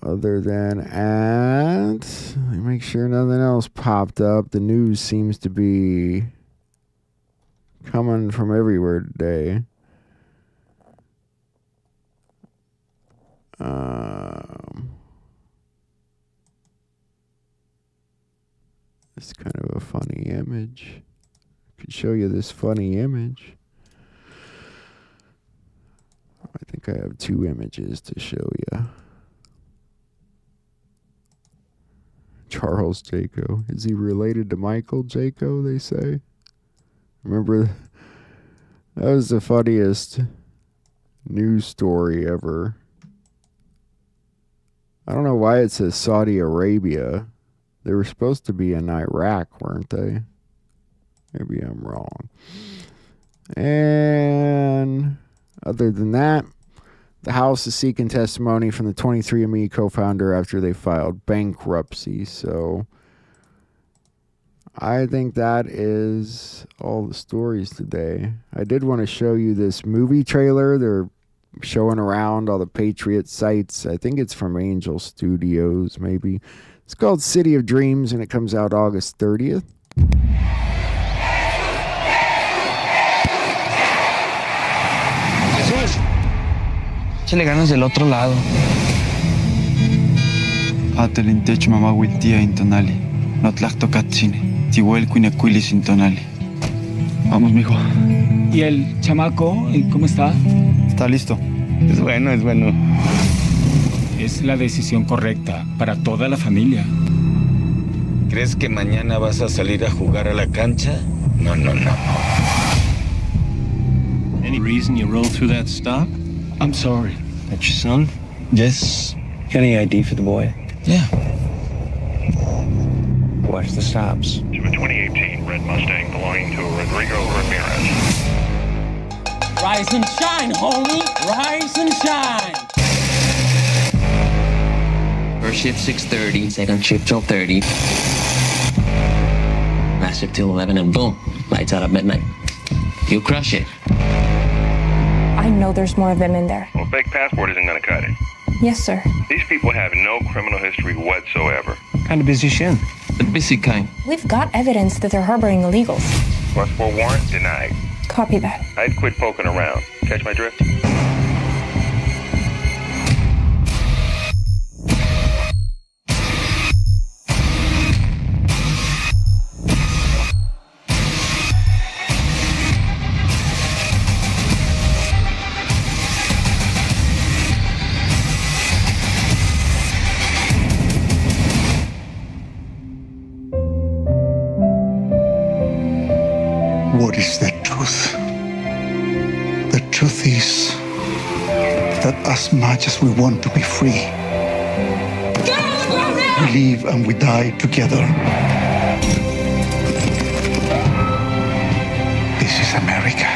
Other than that, let me make sure nothing else popped up. The news seems to be coming from everywhere today. It's kind of a funny image. I could show you this funny image. I think I have two images to show you. Charles Jaco. Is he related to Michael Jaco, they say? Remember, that was the funniest news story ever. I don't know why it says Saudi Arabia. They were supposed to be in Iraq, weren't they? Maybe I'm wrong. And other than that, the House is seeking testimony from the 23andMe co-founder after they filed bankruptcy. So I think that is all the stories today. I did want to show you this movie trailer. They're showing around all the Patriot sites. I think it's from Angel Studios, maybe. It's called City of Dreams, and it comes out August 30th. Jesús, échale ganas del otro lado. Atelin tech mamahuitia intonali. No tlactocatzine. Tihuelcuinecuilis intonali. Vamos, mijo. ¿Y el chamaco, cómo está? Está listo. Es bueno, es bueno. Es la decisión correcta para toda la familia. ¿Crees que mañana vas a salir a jugar a la cancha? No. Any reason you rolled through that stop? I'm sorry. That's your son? Yes. Got any ID for the boy? Yeah. Watch the stops. To a 2018 red Mustang belonging to Rodrigo Ramirez. Rise and shine, homie! Rise and shine! First shift 6:30, second shift 12:30. Last shift till 11, and boom, lights out at midnight. You crush it. I know there's more of them in there. Well, fake passport isn't going to cut it. Yes, sir. These people have no criminal history whatsoever. Kind of busy shin. The busy kind. We've got evidence that they're harboring illegals. Plus for warrant denied. Copy that. I'd quit poking around. Catch my drift? What is the truth? The truth is that as much as we want to be free, we live and we die together. This is America.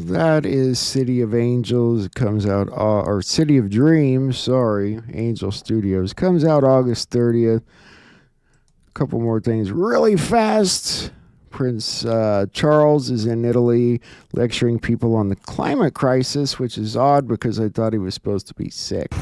That is City of Angels. It comes out, or City of Dreams, sorry, Angel Studios. Comes out August 30th. A couple more things really fast. Prince Charles is in Italy lecturing people on the climate crisis, which is odd because I thought he was supposed to be sick.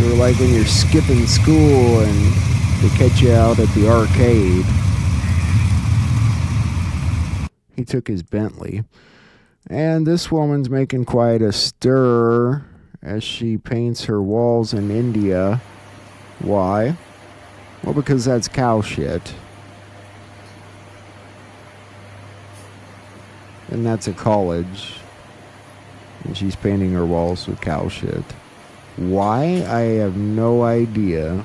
They're like when you're skipping school and they catch you out at the arcade. He took his Bentley. And this woman's making quite a stir as she paints her walls in India. Why? Well, because that's cow shit. And that's a college. And she's painting her walls with cow shit. Why? I have no idea.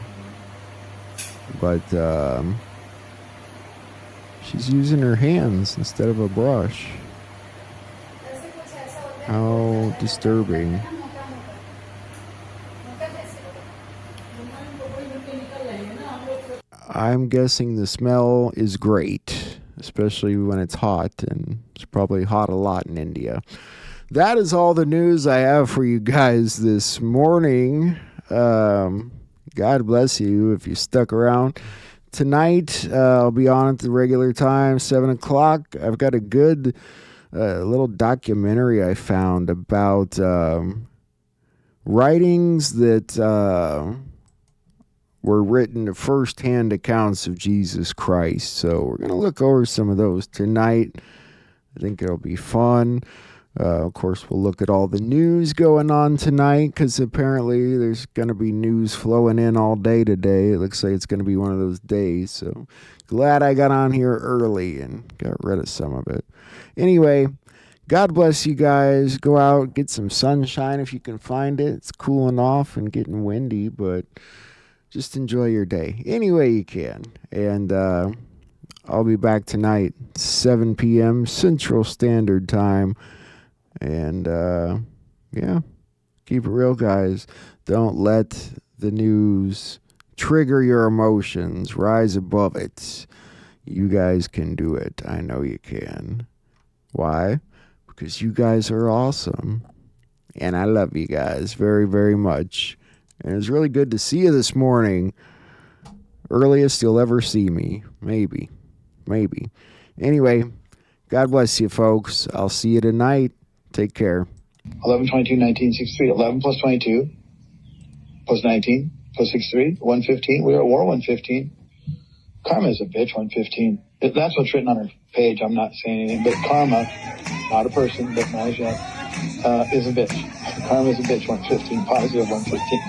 But she's using her hands instead of a brush. How disturbing. I'm guessing the smell is great, especially when it's hot, and it's probably hot a lot in India. That is all the news I have for you guys this morning. God bless you if you stuck around. Tonight, I'll be on at the regular time, 7 o'clock. I've got a good little documentary I found about writings that were written, first-hand accounts of Jesus Christ. So we're going to look over some of those tonight. I think it'll be fun. Of course, we'll look at all the news going on tonight because apparently there's going to be news flowing in all day today. It looks like it's going to be one of those days. So glad I got on here early and got rid of some of it. Anyway, God bless you guys. Go out, get some sunshine if you can find it. It's cooling off and getting windy, but just enjoy your day any way you can. And I'll be back tonight, 7 p.m. Central Standard Time. And yeah, keep it real, guys. Don't let the news trigger your emotions. Rise above it. You guys can do it. I know you can. Why? Because you guys are awesome. And I love you guys very, very much. And it's really good to see you this morning. Earliest you'll ever see me. Maybe. Anyway, God bless you, folks. I'll see you tonight. Take care. 11/22/1963. 11 plus 22 plus 19 plus 63. 115. We were at war. 115. Karma is a bitch. 115. That's what's written on her page. I'm not saying anything, but karma, not a person, but not as yet, is a bitch. Karma is a bitch. 115. Positive 115.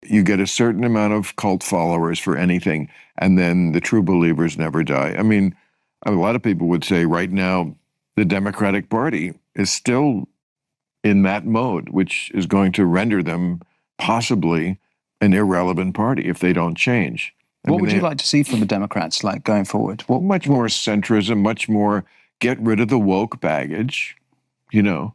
You get a certain amount of cult followers for anything, and then the true believers never die. I mean, a lot of people would say right now the Democratic Party is still in that mode, which is going to render them possibly an irrelevant party if they don't change. What would you like to see from the Democrats, like going forward? What much more centrism, much more get rid of the woke baggage, you know.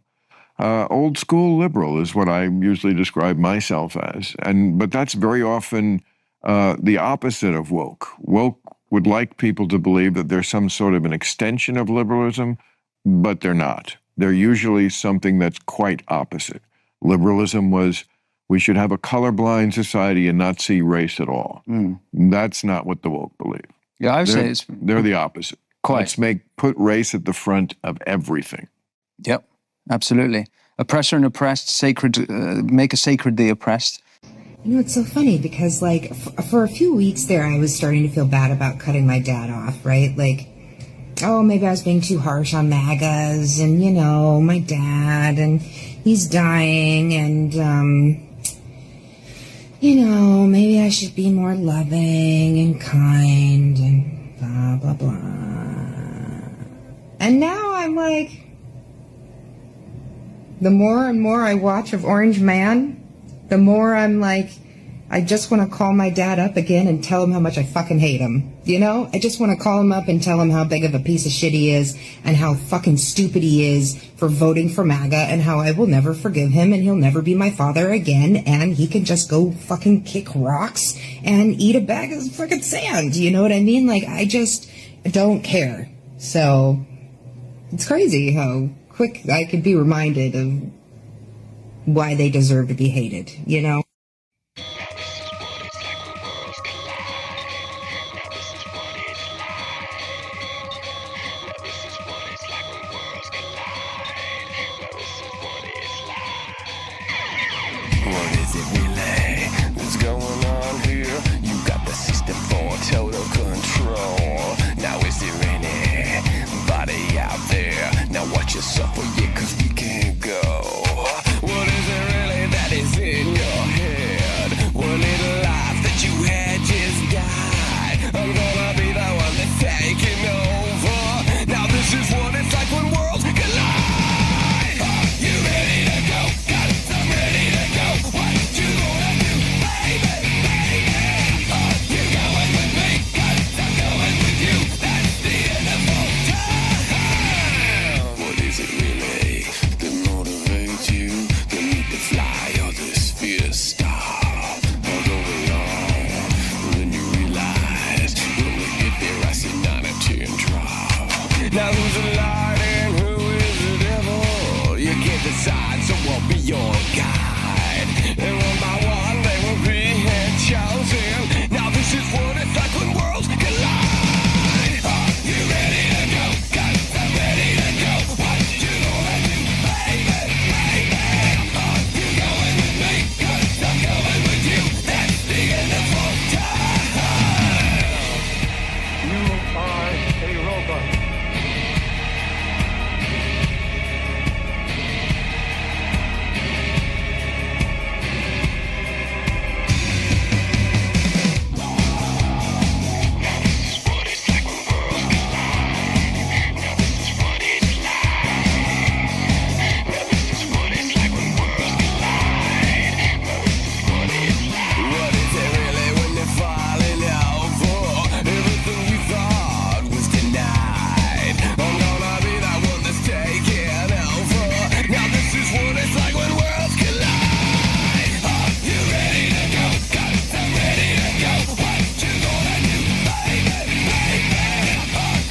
old school liberal is what I usually describe myself as. But that's very often the opposite of woke. Woke would like people to believe that they're some sort of an extension of liberalism, but they're not. They're usually something that's quite opposite. Liberalism was, we should have a colorblind society and not see race at all. That's not what the woke believe. Yeah, I would say they're the opposite. Quite. Let's put race at the front of everything. Yep, absolutely. Oppressor and oppressed, sacred, make a sacred the oppressed. You know, it's so funny because, like, for a few weeks there, I was starting to feel bad about cutting my dad off, right? Like, oh, maybe I was being too harsh on MAGAs and, you know, my dad, and he's dying, and, you know, maybe I should be more loving and kind and blah, blah, blah. And now I'm like, the more and more I watch of Orange Man, the more I'm like, I just want to call my dad up again and tell him how much I fucking hate him. You know? I just want to call him up and tell him how big of a piece of shit he is and how fucking stupid he is for voting for MAGA and how I will never forgive him and he'll never be my father again and he can just go fucking kick rocks and eat a bag of fucking sand. You know what I mean? Like, I just don't care. So, it's crazy how quick I could be reminded of why they deserve to be hated, you know? What is it really that's going on here? You got the system for total control. Now is there anybody out there? Now watch yourself for you, cause we can't go. What is it really that is in your head? One little life that you had just died. I'm gonna be the one that's taking over. Now this is what it's like when worlds collide. You ready to go? Got it, I'm ready to go. What you gonna do, baby, baby? You going with me? Got it, I'm going with you. That's the end of all time. What is it really that motivates you? The need to fly or this fear to stop? I'll go along, then you realize when we get there, I see not a teardrop. Now who's the light and who is the devil? You can't decide, so I'll be your guide. And one by one, they will be chosen. Now this is what it's like when worlds collide. You ready to go? Got it, I'm ready to go. What you gonna do, baby, baby? You going with me? Got it, I'm going with you. That's the end of all time. You are a robot. What is it really when they're falling over? Everything you thought was denied. I'm gonna be the one that's taking over. Now this is what it's like when worlds collide. You ready to go? Got it, I'm ready to go. What you gonna do, baby, baby?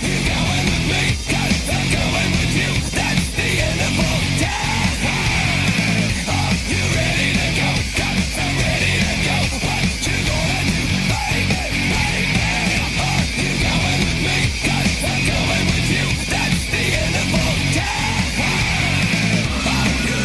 You going with me? Got it, I'm going with you. That's the end of all time. You ready to go? Got it, I'm ready to go. What you gonna do, baby, baby? You going with me? Got it, I'm going with you. That's the end of all time. You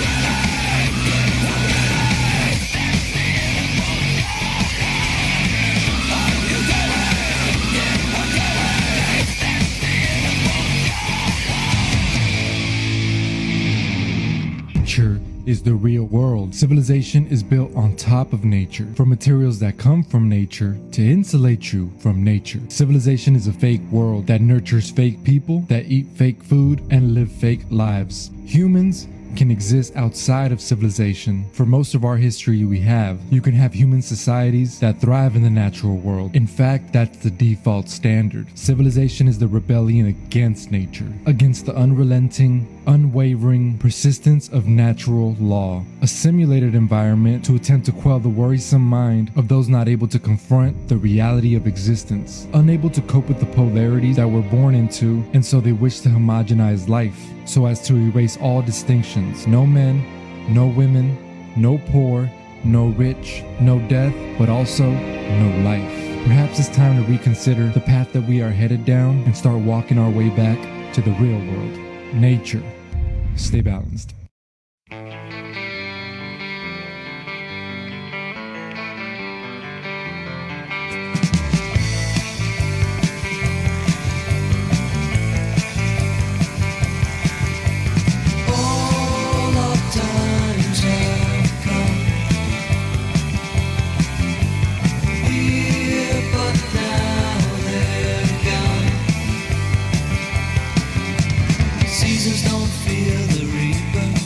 Nature is the real world. Civilization is built on top of nature, from materials that come from nature to insulate you from nature. Civilization is a fake world that nurtures fake people that eat fake food and live fake lives. Humans can exist outside of civilization. For most of our history we have, you can have human societies that thrive in the natural world. In fact, that's the default standard. Civilization is the rebellion against nature, against the unrelenting unwavering persistence of natural law, a simulated environment to attempt to quell the worrisome mind of those not able to confront the reality of existence, unable to cope with the polarities that we're born into, and so they wish to homogenize life so as to erase all distinctions. No men, no women, no poor, no rich, no death, but also no life. Perhaps it's time to reconsider the path that we are headed down and start walking our way back to the real world. Nature. Stay balanced. Seasons don't fear the reaper.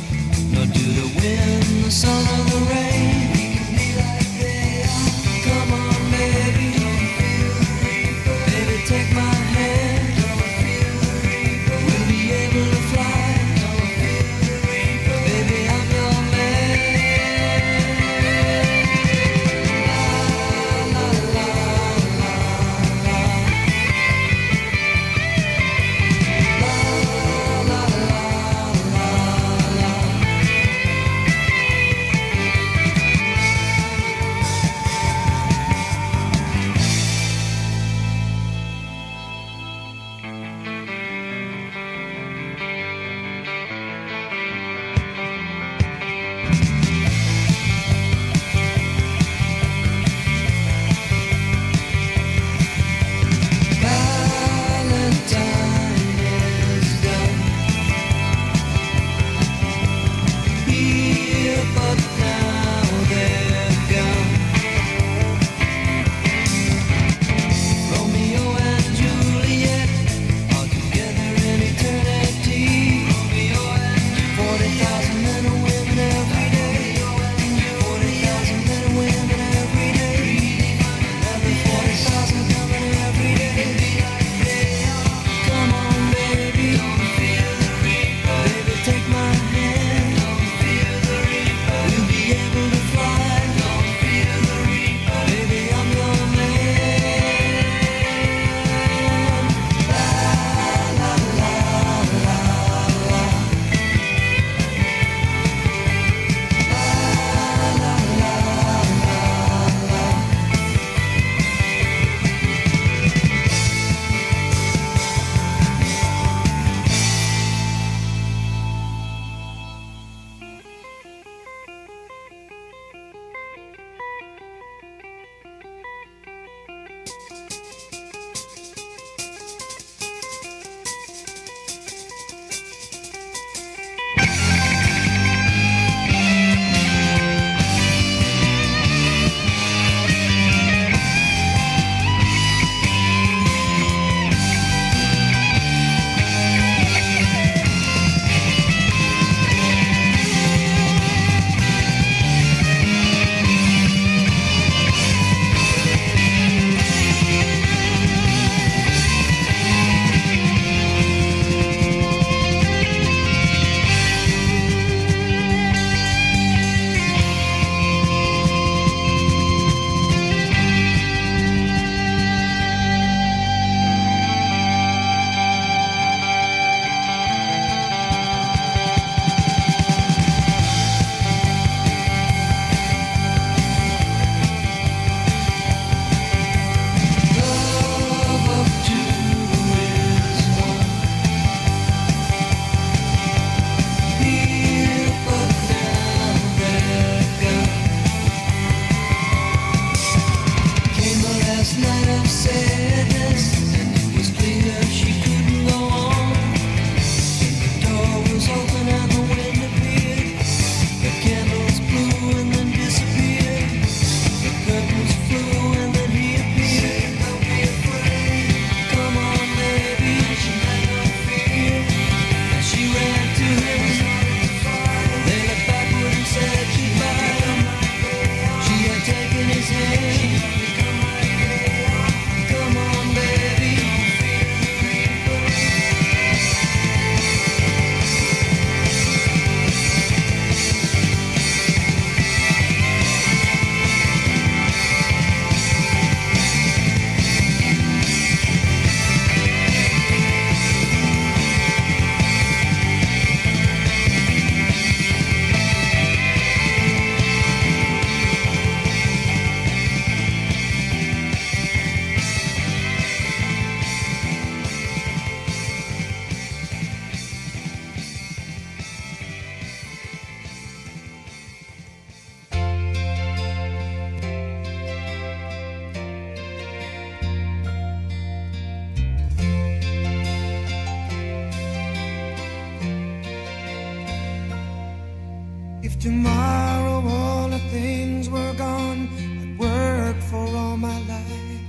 If tomorrow all the things were gone I'd worked for all my life,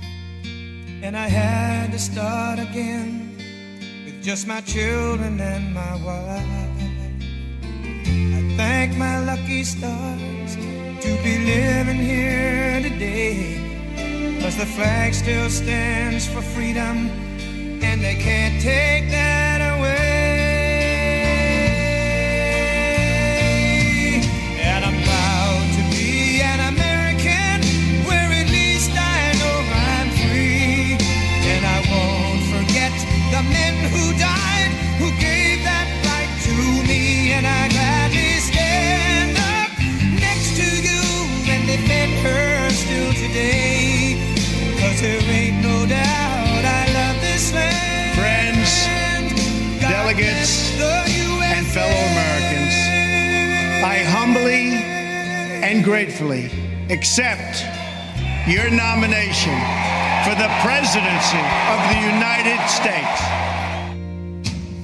and I had to start again with just my children and my wife. I thank my lucky stars to be living here today, 'cause the flag still stands for freedom, and they can't take that away. And I'm proud to be an American, where at least I know I'm free. And I won't forget the men who died, who gave that right to me. And I gladly stand up next to you and defend her still today, 'cause there ain't no doubt I love this land. Friends, delegates, and fellow Americans, I humbly and gratefully accept your nomination for the presidency of the United States.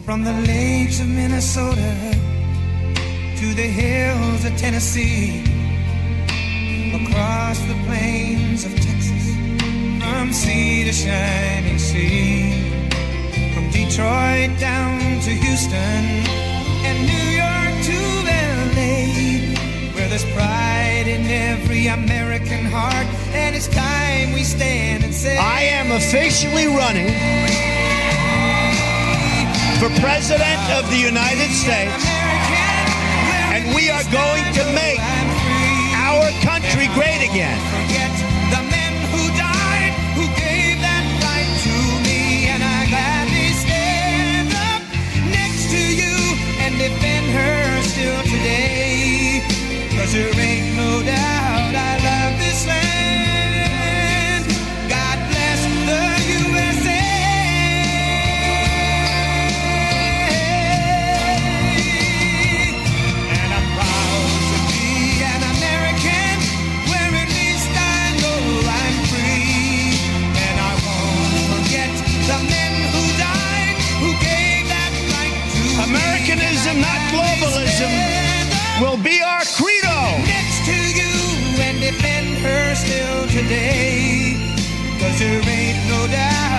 From the lakes of Minnesota to the hills of Tennessee, across the plains of Texas, from sea to shining sea, from Detroit down to Houston and New York to LA, where there's pride in every American heart, and it's time we stand and say, I am officially running for President of the United States, and we are going to make our country great again. Forget the men who died, who gave that right to me, and I gladly stand up next to you and defend her still today, 'cause there ain't no doubt I love this land. God bless the USA. And I'm proud to be an American, where at least I know I'm free. And I won't forget the men who died, who gave that right to Americanism, not globalism, will be our credo. Next to you and defend her still today, 'cause there ain't no doubt